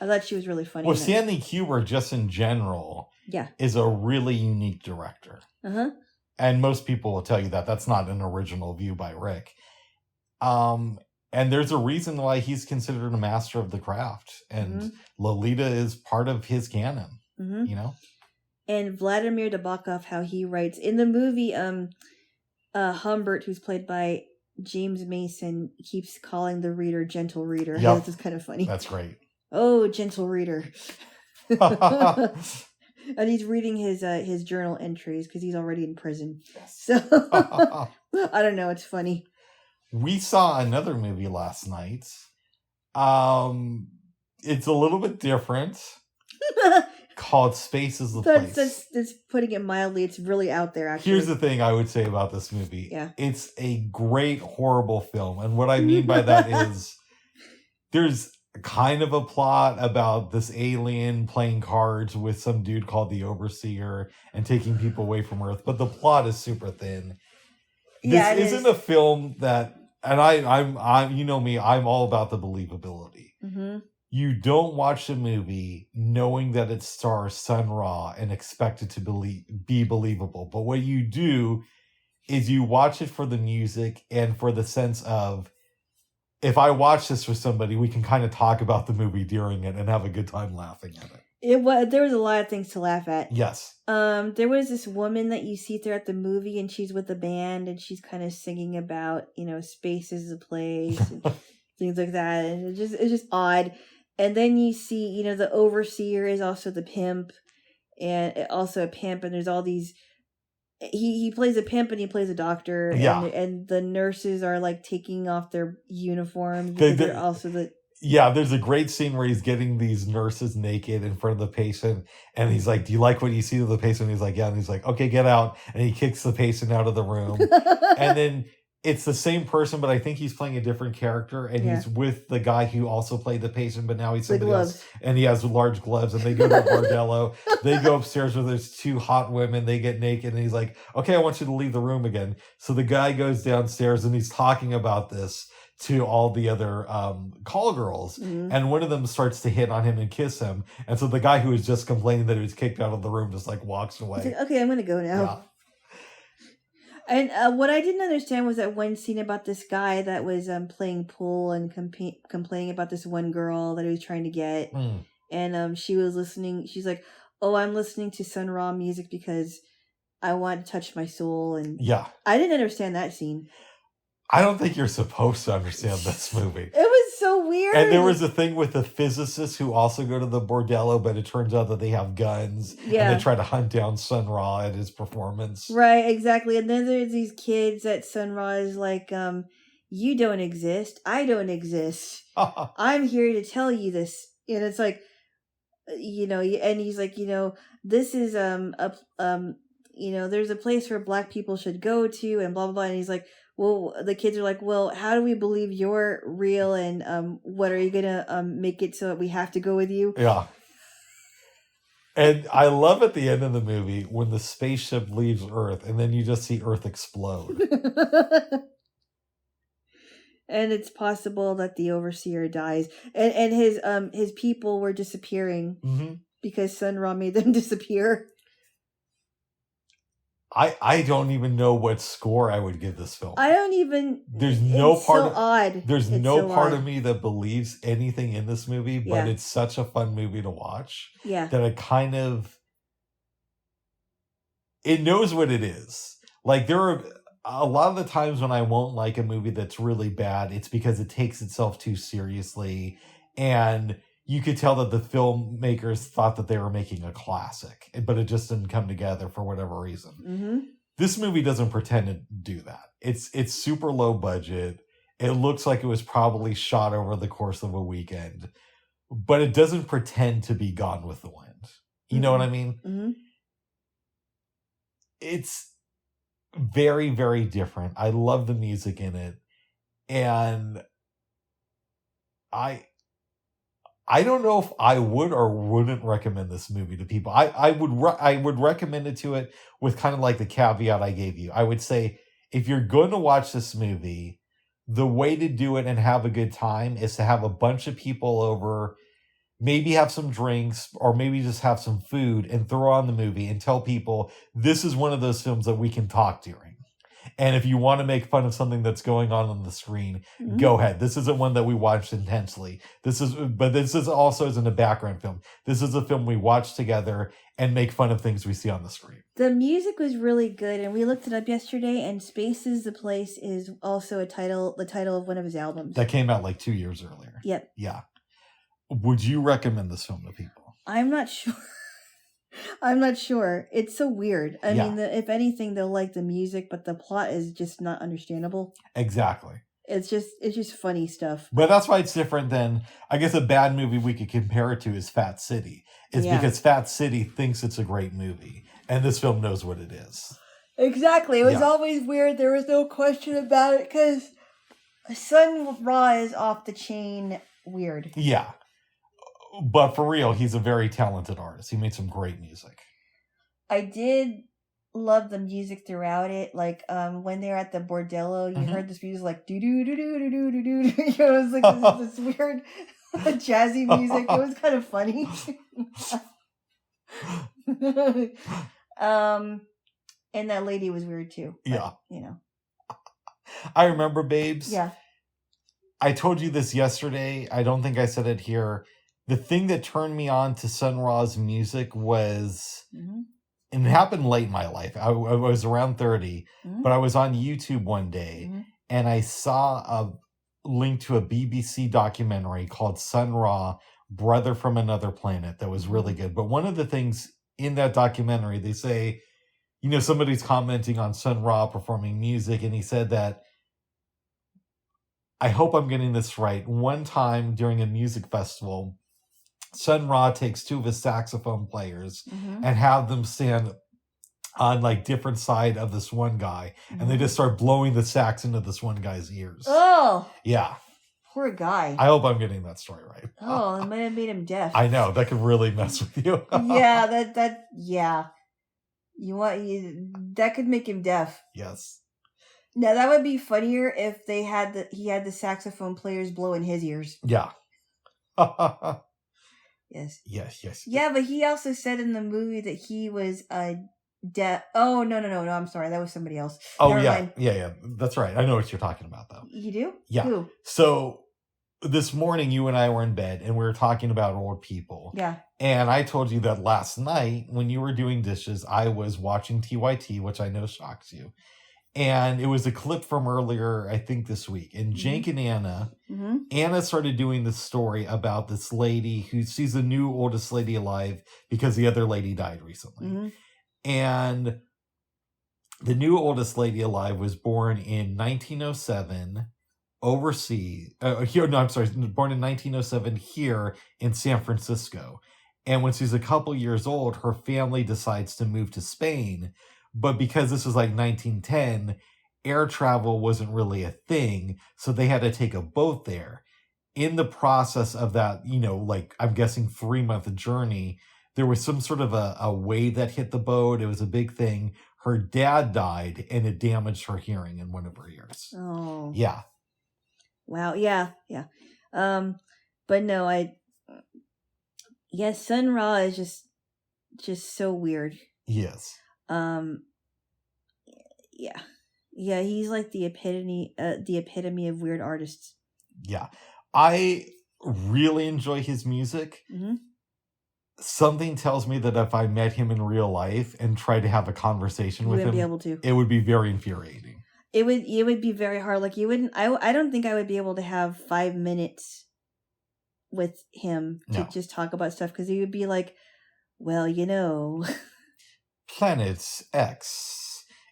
I thought she was really funny.
Well, Stanley Kubrick, just in general, is a really unique director. And most people will tell you that. That's not an original view by Rick. And there's a reason why he's considered a master of the craft. And Lolita is part of his canon, you know?
And Vladimir Nabokov, how he writes. In the movie, Humbert, who's played by James Mason, keeps calling the reader Gentle Reader.
Yep.
This is kind of funny.
That's great.
Oh, Gentle Reader. And he's reading his journal entries because he's already in prison. So, I don't know. It's funny.
We saw another movie last night. It's a little bit different. Called Space is the Place.
That's putting it mildly. It's really out there, actually.
Here's the thing I would say about this movie.
Yeah.
It's a great, horrible film. And what I mean by that is there's kind of a plot about this alien playing cards with some dude called the Overseer and taking people away from Earth. But the plot is super thin. This isn't a film that, and I'm you know me, I'm all about the believability. You don't watch the movie knowing that it stars Sun Ra and expect it to be believable. But what you do is you watch it for the music and for the sense of, if I watch this with somebody, we can kind of talk about the movie during it and have a good time laughing at it.
There was a lot of things to laugh at.
Yes.
There was this woman that you see throughout the movie, and she's with the band, and she's kind of singing about, space is a place and things like that, and it's just odd. And then you see, the Overseer is also the pimp, and also a pimp, and there's all these. He plays a pimp and he plays a doctor, and the nurses are like taking off their uniforms because they're also the.
Yeah, there's a great scene where he's getting these nurses naked in front of the patient, and he's like, "Do you like what you see of the patient?" And he's like, "Yeah," and he's like, "Okay, get out," and he kicks the patient out of the room, and then it's the same person, but I think he's playing a different character, and he's with the guy who also played the patient, but now he's somebody else, and he has large gloves, and they go to a bordello. They go upstairs where there's two hot women. They get naked, and he's like, "Okay, I want you to leave the room again." So the guy goes downstairs, and he's talking about this to all the other call girls, and one of them starts to hit on him and kiss him, and so the guy who was just complaining that he was kicked out of the room just like walks away.
Like, okay, I'm gonna go now. And what I didn't understand was that one scene about this guy that was playing pool and complaining about this one girl that he was trying to get, and she was listening. She's like, "Oh, I'm listening to Sun Ra music because I want to touch my soul." And I didn't understand that scene.
I don't think you're supposed to understand this movie.
It was so weird.
And there was a thing with the physicists who also go to the bordello, but it turns out that they have guns. Yeah. And they try to hunt down Sun Ra at his performance.
Right, exactly. And then there's these kids that Sun Ra is like, you don't exist. I don't exist. I'm here to tell you this. And it's like, and he's like, this is there's a place where black people should go to, and blah blah blah. And he's like, well, the kids are like, well, how do we believe you're real, and what are you gonna make it so that we have to go with you?
Yeah. And I love at the end of the movie when the spaceship leaves Earth and then you just see Earth explode.
And it's possible that the overseer dies, and his people were disappearing because Sun Ra made them disappear.
I don't even know what score I would give this film.
I don't even.
There's no
it's
part
so
of
odd.
There's
It's
no
so
part
odd.
of me that believes anything in this movie, but
Yeah.
it's such a fun movie to watch
Yeah.
that it knows what it is. Like, there are a lot of the times when I won't like a movie that's really bad, it's because it takes itself too seriously, and you could tell that the filmmakers thought that they were making a classic, but it just didn't come together for whatever reason.
Mm-hmm.
This movie doesn't pretend to do that. It's super low budget. It looks like it was probably shot over the course of a weekend, but it doesn't pretend to be Gone with the Wind. You know what I mean?
Mm-hmm.
It's very, very different. I love the music in it, and I don't know if I would or wouldn't recommend this movie to people. I would recommend it to it with kind of like the caveat I gave you. I would say, if you're going to watch this movie, the way to do it and have a good time is to have a bunch of people over, maybe have some drinks, or maybe just have some food and throw on the movie and tell people this is one of those films that we can talk during. And if you want to make fun of something that's going on the screen, go ahead. This isn't one that we watched intensely. This is also isn't a background film. This is a film we watch together and make fun of things we see on the screen.
The music was really good, and we looked it up yesterday, and Spaces the Place is also the title of one of his albums.
That came out like 2 years earlier.
Yep.
Yeah. Would you recommend this film to people?
I'm not sure. I'm not sure. It's so weird. I mean, if anything, they'll like the music, but the plot is just not understandable.
Exactly.
It's just funny stuff.
But that's why it's different than, I guess, a bad movie we could compare it to is Fat City. It's because Fat City thinks it's a great movie, and this film knows what it is.
Exactly. It was always weird. There was no question about it, because Sun Ra is off the chain weird.
Yeah. But for real, he's a very talented artist. He made some great music.
I did love the music throughout it. Like, when they're at the bordello, you heard this music like do do do do do do do do. It was like this weird jazzy music. It was kind of funny. And that lady was weird too. But,
yeah. I remember, babes.
Yeah.
I told you this yesterday. I don't think I said it here. The thing that turned me on to Sun Ra's music was, and it happened late in my life. I was around 30, but I was on YouTube one day, and I saw a link to a BBC documentary called Sun Ra, Brother from Another Planet, that was really good. But one of the things in that documentary, they say, somebody's commenting on Sun Ra performing music, and he said that, I hope I'm getting this right, one time during a music festival, Sun Ra takes two of his saxophone players and have them stand on like different side of this one guy, and they just start blowing the sax into this one guy's ears. Oh, yeah,
poor guy.
I hope I'm getting that story right.
Oh, it might have made him deaf.
I know, that could really mess with you.
Yeah, that could make him deaf.
Yes.
Now that would be funnier if he had the saxophone players blow in his ears.
Yeah. Yes.
Yeah, but he also said in the movie that he was deaf. Oh, no, I'm sorry. That was somebody else.
Oh, yeah. That's right. I know what you're talking about, though.
You do?
Yeah.
Who?
So this morning, you and I were in bed, and we were talking about old people.
Yeah.
And I told you that last night, when you were doing dishes, I was watching TYT, which I know shocks you. And it was a clip from earlier, I think this week. And Jake and Anna, Anna started doing this story about this lady she's the new oldest lady alive because the other lady died recently. And the new oldest lady alive was born in 1907 overseas. Born in 1907 here in San Francisco. And when she's a couple years old, her family decides to move to Spain. But because this was like 1910, air travel wasn't really a thing. So they had to take a boat there. In the process of that, like I'm guessing 3-month journey, there was some sort of a wave that hit the boat. It was a big thing. Her dad died and it damaged her hearing in one of her ears.
Oh.
Yeah.
Wow. Yeah. Yeah. But no, Sun Ra is just so weird.
Yes.
Yeah. Yeah, he's like the epitome of weird artists.
Yeah. I really enjoy his music.
Mm-hmm.
Something tells me that if I met him in real life and tried to have a conversation with him,
be able to.
It would be very infuriating.
It would be very hard. Like you wouldn't. I don't think I would be able to have 5 minutes with him to just talk about stuff, because he would be like, well,
Planet X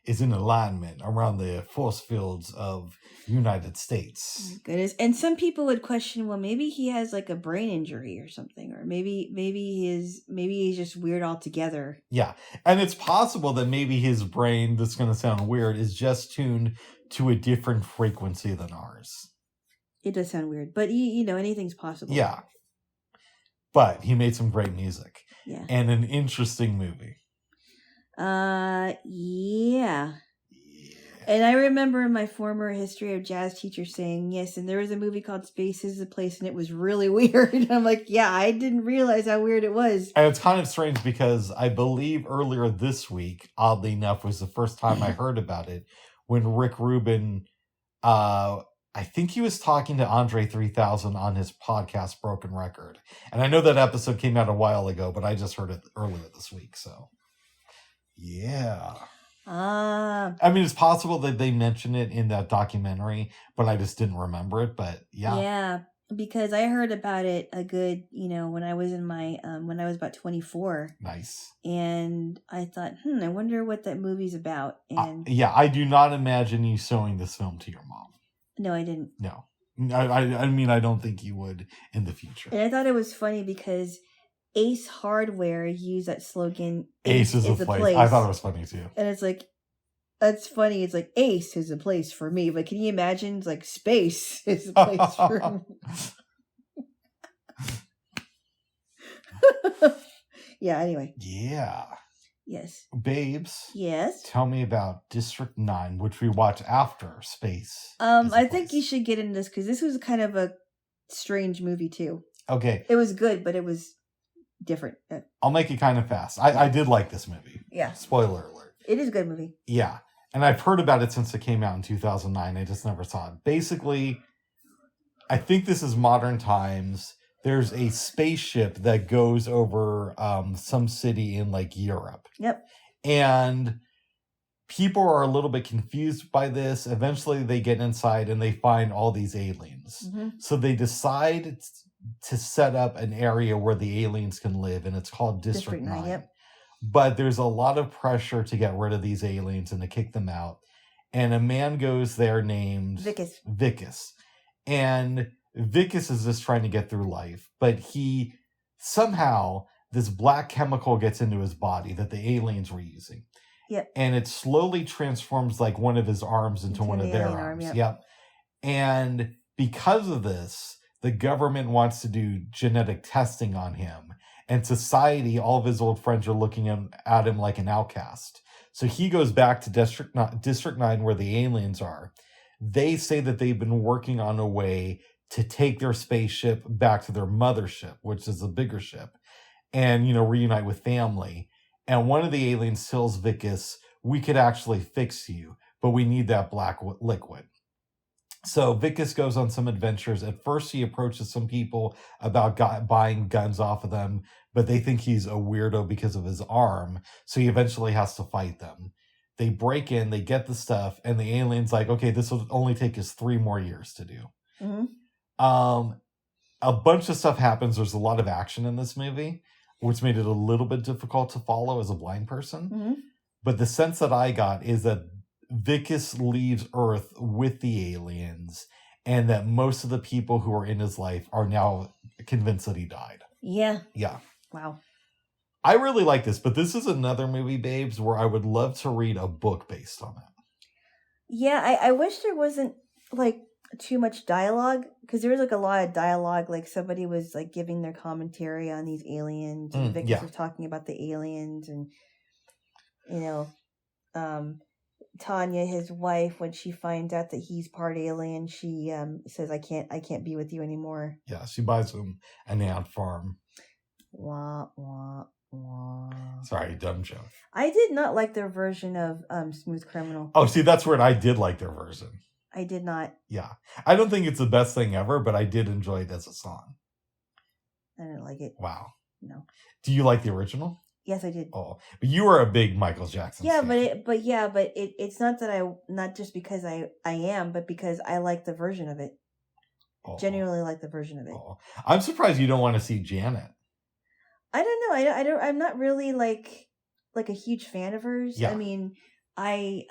is in alignment around the force fields of United States.
Oh my goodness. And some people would question, well, maybe he has like a brain injury or something, or maybe he's just weird altogether.
Yeah. And it's possible that maybe his brain, that's going to sound weird, is just tuned to a different frequency than ours.
It does sound weird, but anything's possible.
Yeah. But he made some great music.
Yeah.
And an interesting movie.
Yeah. And I remember my former history of jazz teacher saying, yes, and there was a movie called Space is a Place, and it was really weird. And I'm like, yeah, I didn't realize how weird it was.
And it's kind of strange because I believe earlier this week, oddly enough, was the first time I heard about it, when Rick Rubin, I think he was talking to Andre 3000 on his podcast, Broken Record. And I know that episode came out a while ago, but I just heard it earlier this week, so... Yeah. I mean, it's possible that they mentioned it in that documentary, but I just didn't remember it. But yeah.
Yeah, because I heard about it a good, when I was in my, when I was about 24.
Nice.
And I thought, I wonder what that movie's about. And
yeah, I do not imagine you showing this film to your mom.
No, I didn't.
No. I mean, I don't think you would in the future.
And I thought it was funny because Ace Hardware used that slogan,
Ace is a place. I thought it was funny too.
And it's like, that's funny. It's like, Ace is a place for me. But can you imagine? It's like, space is a place for me. Yeah, anyway.
Yeah.
Yes.
Babes.
Yes.
Tell me about District 9, which we watch after Space.
I think you should get into this because this was kind of a strange movie too.
Okay.
It was good, but it was different.
I'll make it kind of fast. I did like this movie.
Yeah.
Spoiler alert.
It is a good movie.
Yeah. And I've heard about it since it came out in 2009. I just never saw it. Basically, I think this is modern times. There's a spaceship that goes over some city in like Europe.
Yep.
And people are a little bit confused by this. Eventually they get inside and they find all these aliens.
Mm-hmm.
So they decide to set up an area where the aliens can live, and it's called District 9.
Yep.
But there's a lot of pressure to get rid of these aliens and to kick them out. And a man goes there named Vicus. And Vicus is just trying to get through life. But he somehow, this black chemical gets into his body that the aliens were using.
Yep.
And it slowly transforms like one of his arms into one of their arms. Yep. And because of this, the government wants to do genetic testing on him. And society, all of his old friends are looking at him like an outcast. So he goes back to District 9 where the aliens are. They say that they've been working on a way to take their spaceship back to their mothership, which is a bigger ship, and, reunite with family. And one of the aliens tells Vicus, we could actually fix you, but we need that black liquid. So Vicus goes on some adventures. At first, he approaches some people about buying guns off of them, but they think he's a weirdo because of his arm. So he eventually has to fight them. They break in, they get the stuff, and the alien's like, okay, this will only take us 3 more years to do.
Mm-hmm.
A bunch of stuff happens. There's a lot of action in this movie, which made it a little bit difficult to follow as a blind person.
Mm-hmm.
But the sense that I got is that Vicus leaves Earth with the aliens, and that most of the people who are in his life are now convinced that he died.
Yeah.
Yeah.
Wow.
I really like this, but this is another movie, babes, where I would love to read a book based on it.
Yeah, I wish there wasn't like too much dialogue, because there was like a lot of dialogue. Like somebody was like giving their commentary on these aliens, and Victor was talking about the aliens, and Tanya, his wife, when she finds out that he's part alien, she says, I can't be with you anymore.
Yeah, she buys him an ant farm.
Wah, wah, wah.
Sorry, dumb joke.
I did not like their version of Smooth Criminal.
Oh, see, that's where I did like their version.
I did not.
Yeah. I don't think it's the best thing ever, but I did enjoy it as a song.
I didn't like it.
Wow.
No.
Do you like the original?
Yes, I did.
Oh, but you were a big Michael Jackson
fan.
but
it's not that not just because I am, but because I like the version of it.
Oh.
Genuinely like the version of it.
Oh. I'm surprised you don't want to see Janet.
I don't know. I'm not really like a huge fan of hers.
Yeah.
I mean, I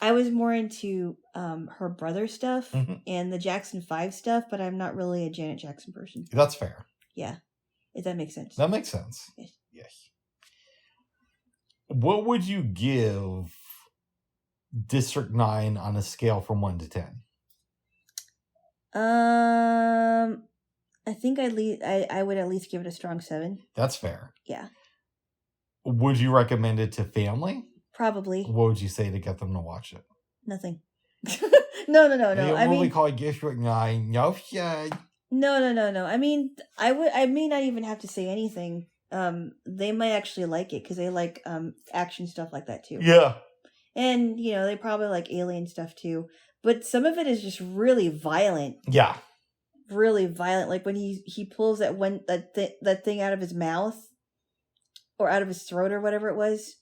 was more into her brother stuff and the Jackson 5 stuff, but I'm not really a Janet Jackson person.
That's fair.
Yeah. If that makes sense.
That makes sense.
Yes.
Yes. What would you give District 9 on a scale from 1 to 10?
I think I would at least give it a strong 7.
That's fair.
Yeah.
Would you recommend it to family?
Probably.
What would you say to get them to watch it?
Nothing. No.
I mean, we call it District 9. No shit.
No. I mean, I may not even have to say anything. They might actually like it because they like action stuff like that too.
Yeah.
And they probably like alien stuff too. But some of it is just really violent.
Yeah.
Really violent. Like when he pulls that thing out of his mouth or out of his throat or whatever it was.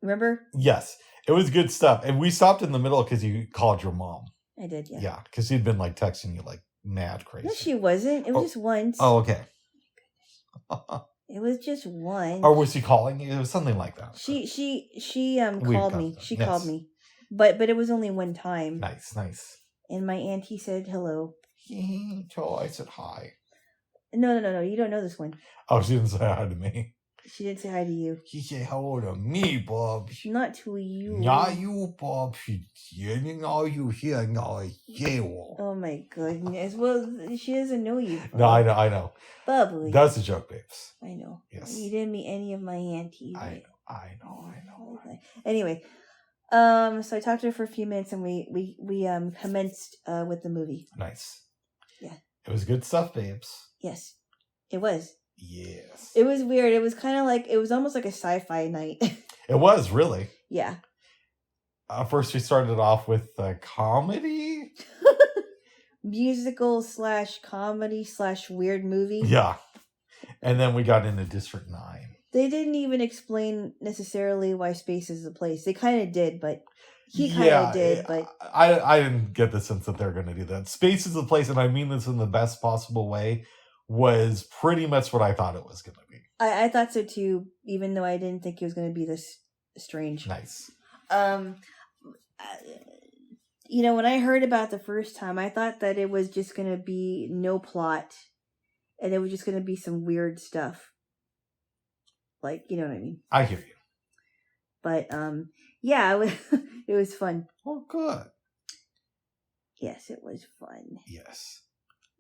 Remember?
Yes. It was good stuff. And we stopped in the middle because you called your mom.
I did, yeah.
Yeah, because she'd been like texting you like mad crazy.
No, she wasn't. It was just once.
Oh, okay.
It was just one.
Or was she calling you? It was something like that.
She called me. She called me. But it was only one time.
Nice.
And my auntie said hello.
So I said hi.
No. You don't know this one.
Oh, she didn't say hi to me.
She didn't say hi to you.
She said hello to me, Bob.
Not to you.
Not you, Bob. She didn't know you here. No, Jaylo.
Oh my goodness. Well, she doesn't know you.
Bob. No, I know.
Bubbly.
That's a joke, babes.
I know.
Yes.
You didn't meet any of my aunties.
I know.
Okay. Anyway, so I talked to her for a few minutes, and we commenced with the movie.
Nice.
Yeah.
It was good stuff, babes.
Yes, it was.
Yes.
It was weird. It was kind of like, it was almost like a sci-fi night.
It was, really.
Yeah.
First, we started off with comedy.
Musical / comedy / weird movie.
Yeah. And then we got into District 9.
They didn't even explain necessarily why space is a place. They kind of did, but he kind of did. But
I didn't get the sense that they're going to do that. Space is a place, and I mean this in the best possible way, was pretty much what I thought it was going to be.
I thought so too, even though I didn't think it was going to be this strange.
Nice.
When I heard about the first time, I thought that it was just going to be no plot, and it was just going to be some weird stuff. Like, you know what I mean?
I hear you.
But, yeah, it was fun.
Oh, good.
Yes, it was fun.
Yes.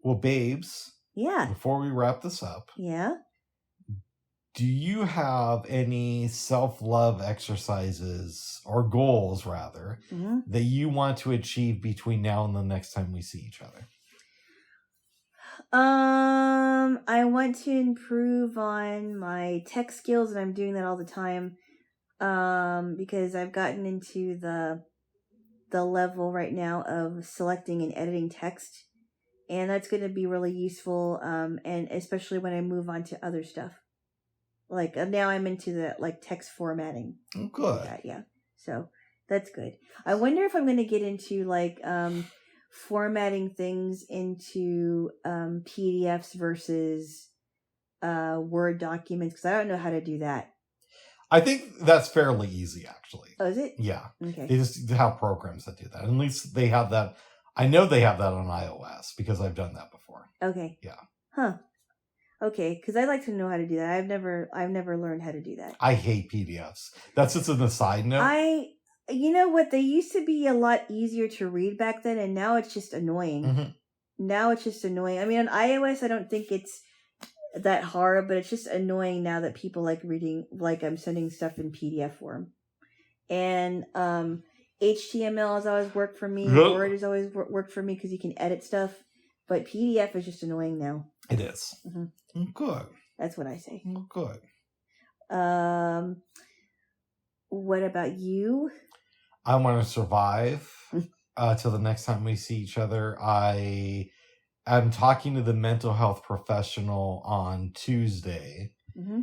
Well, babes.
Yeah.
Before we wrap this up.
Yeah.
Do you have any self-love exercises or goals, rather, that you want to achieve between now and the next time we see each other?
I want to improve on my tech skills, and I'm doing that all the time. Because I've gotten into the level right now of selecting and editing text, and that's going to be really useful. And especially when I move on to other stuff. Like now I'm into the text formatting.
Oh, good.
Like that, yeah. So that's good. I wonder if I'm going to get into formatting things into PDFs versus Word documents, because I don't know how to do that.
I think that's fairly easy, actually.
Oh, is it?
Yeah.
Okay.
They just have programs that do that. At least they have that. I know they have that on iOS because I've done that before.
Okay.
Yeah.
Huh. Okay, because I'd like to know how to do that. I've never learned how to do that.
I hate PDFs. That's just an aside note.
You know what? They used to be a lot easier to read back then, and now it's just annoying.
Mhm.
Now it's just annoying. I mean, on iOS, I don't think it's that hard, but it's just annoying now that people like reading, like I'm sending stuff in PDF form. And HTML has always worked for me.
Yep.
Word has always worked for me because you can edit stuff. But PDF is just annoying now.
It is.
Mhm.
Good.
That's what I say.
Good.
What about you?
I want to survive till the next time we see each other. I'm talking to the mental health professional on Tuesday.
Mm-hmm.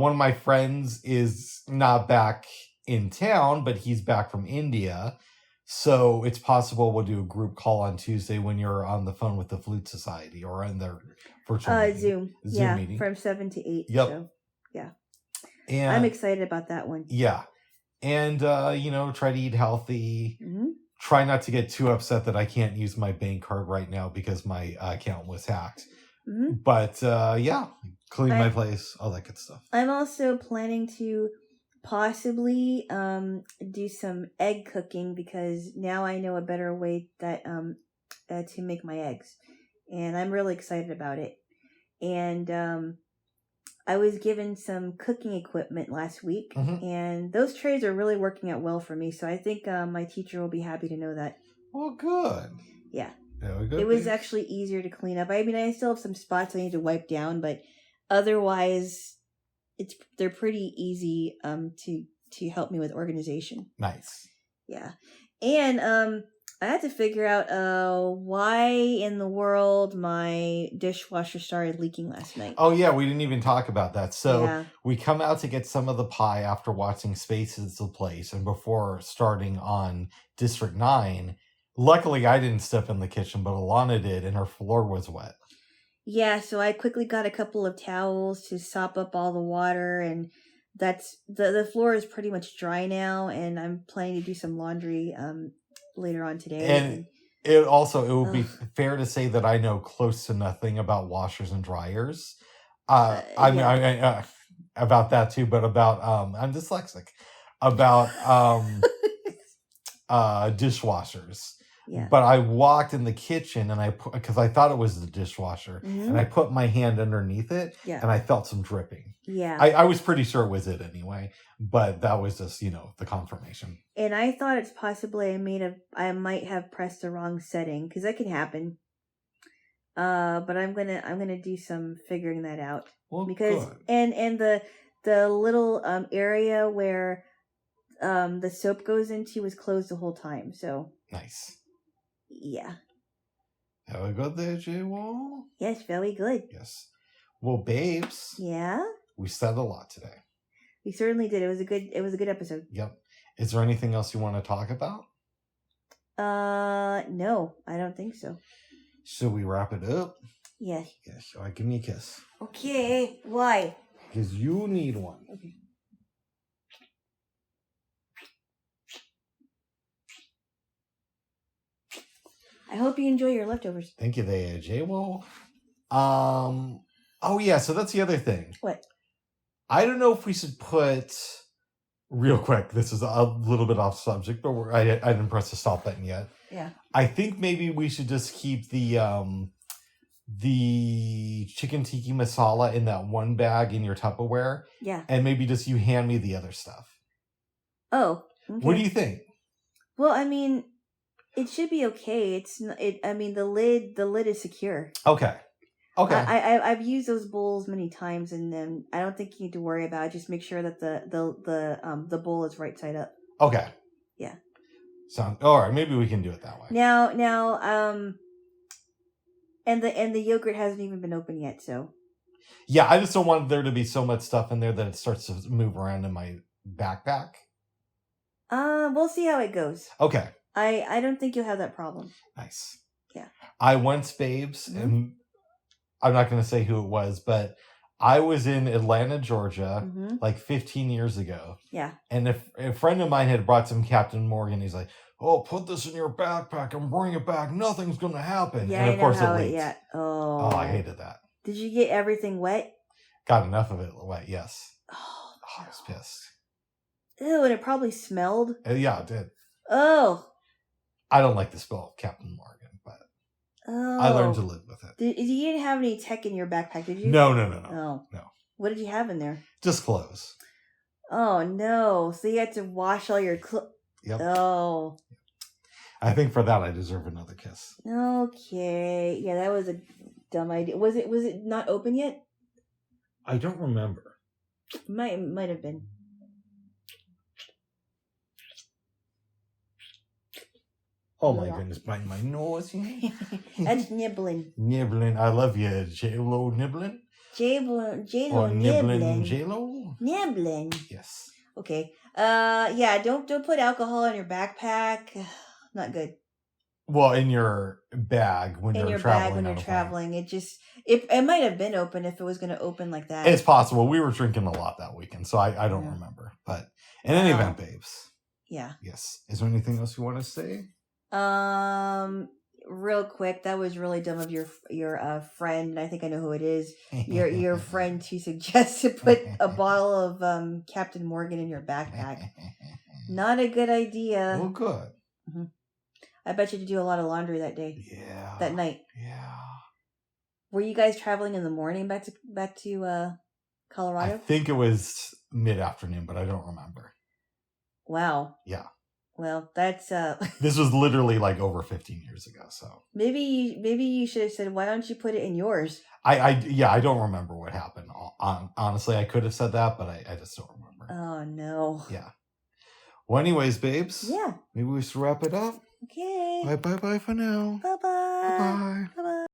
One of my friends is not back in town, but he's back from India. So it's possible we'll do a group call on Tuesday when you're on the phone with the Flute Society or in their virtual meeting.
Zoom
meeting.
From 7 to 8.
Yep.
So, yeah.
And
I'm excited about that one.
Yeah. And, try to eat healthy.
Mm-hmm.
Try not to get too upset that I can't use my bank card right now because my account was hacked.
Mm-hmm.
But, clean my place, all that good stuff.
I'm also planning to possibly do some egg cooking because now I know a better way that to make my eggs, and I'm really excited about it. And I was given some cooking equipment last week, and those trays are really working out well for me. So I think my teacher will be happy to know that.
Well, good.
Yeah.
Good.
It was actually easier to clean up. I mean, I still have some spots I need to wipe down, but otherwise, they're pretty easy to help me with organization.
Nice.
Yeah. And I had to figure out why in the world my dishwasher started leaking last night.
Oh yeah, we didn't even talk about that. So we come out to get some of the pie after watching Spaces the Place and before starting on District 9. Luckily I didn't step in the kitchen, but Alana did, and her floor was wet.
Yeah, so I quickly got a couple of towels to sop up all the water, and that's the floor is pretty much dry now, and I'm planning to do some laundry later on today.
And it would be fair to say that I know close to nothing about washers and dryers. I about that too, but about I'm dyslexic. About dishwashers.
Yeah.
But I walked in the kitchen and because I thought it was the dishwasher, and I put my hand underneath it, and I felt some dripping.
Yeah.
I was pretty sure it was it anyway, but that was just, the confirmation.
And I thought it's possibly I might have pressed the wrong setting, because that can happen. But I'm gonna do some figuring that out.
Well,
because
good.
and the little area where the soap goes into was closed the whole time. So
nice.
Yeah.
Have a good day, Jaylo.
Yes, very good.
Yes. Well, babes.
Yeah.
We said a lot today.
We certainly did. It was a good episode.
Yep. Is there anything else you want to talk about?
No, I don't think so.
Should we wrap it up?
Yes.
Yes. All right, give me a kiss.
Okay. Why?
Because you need one.
Okay. I hope you enjoy your leftovers.
Thank you there, Jaylo. Oh yeah, so that's the other thing.
What?
I don't know if we should put real quick. This is a little bit off subject, but I didn't press the stop button yet.
Yeah.
I think maybe we should just keep the chicken tikka masala in that one bag in your Tupperware.
Yeah.
And maybe just you hand me the other stuff.
Oh. Okay.
What do you think?
Well, I mean, it should be okay. I mean, the lid is secure.
Okay.
I've used those bowls many times, and then I don't think you need to worry about it. Just make sure that the bowl is right side up.
Okay.
Yeah.
All right. Maybe we can do it that way.
Now, and the yogurt hasn't even been opened yet, so.
Yeah, I just don't want there to be so much stuff in there that it starts to move around in my backpack.
We'll see how it goes.
Okay.
I don't think you'll have that problem.
Nice.
Yeah.
I once, babes, and I'm not going to say who it was, but I was in Atlanta, Georgia, like 15 years ago.
Yeah.
And if a friend of mine had brought some Captain Morgan, he's like, "Oh, put this in your backpack and bring it back. Nothing's going to happen."
Yeah,
and of course it leaked.
Yeah. Oh,
I hated that.
Did you get everything wet?
Got enough of it wet, yes.
Oh,
I was pissed.
ew, and it probably smelled.
Yeah, it did.
Oh.
I don't like the smell of Captain Morgan, but I learned to live with it.
You didn't have any tech in your backpack, did you?
No.
Oh.
No.
What did you have in there?
Just clothes.
Oh, no. So you had to wash all your clothes.
Yep.
Oh.
I think for that I deserve another kiss.
Okay. Yeah, that was a dumb idea. Was it not open yet?
I don't remember.
Might have been.
Oh my goodness, biting my nose.
That's nibbling.
Nibbling. I love you, Jaylo nibbling.
Jaylo
Or nibbling
nibbling.
Jaylo?
Nibbling.
Yes.
Okay. Yeah, don't put alcohol in your backpack. Not good.
Well, in your bag when you're
traveling. It might have been open if it was going to open like that.
It's possible. We were drinking a lot that weekend, so I don't remember. But in any event, babes.
Yeah.
Yes. Is there anything else you want to say?
Real quick, that was really dumb of your friend. I think I know who it is. Your friend to suggest to put a bottle of Captain Morgan in your backpack. Not a good idea.
Well, good.
Mm-hmm. I bet you do a lot of laundry that day.
Yeah.
That night.
Yeah.
Were you guys traveling in the morning back to Colorado?
I think it was mid-afternoon, but I don't remember.
Wow.
Yeah.
Well, that's
This was literally like over 15 years ago, so
maybe you should have said, why don't you put it in yours?
I don't remember what happened. Honestly, I could have said that, but I just don't remember.
Oh no.
Yeah. Well, anyways, babes.
Yeah.
Maybe we should wrap it up.
Okay.
Bye for now.
Bye.
Bye.
Bye.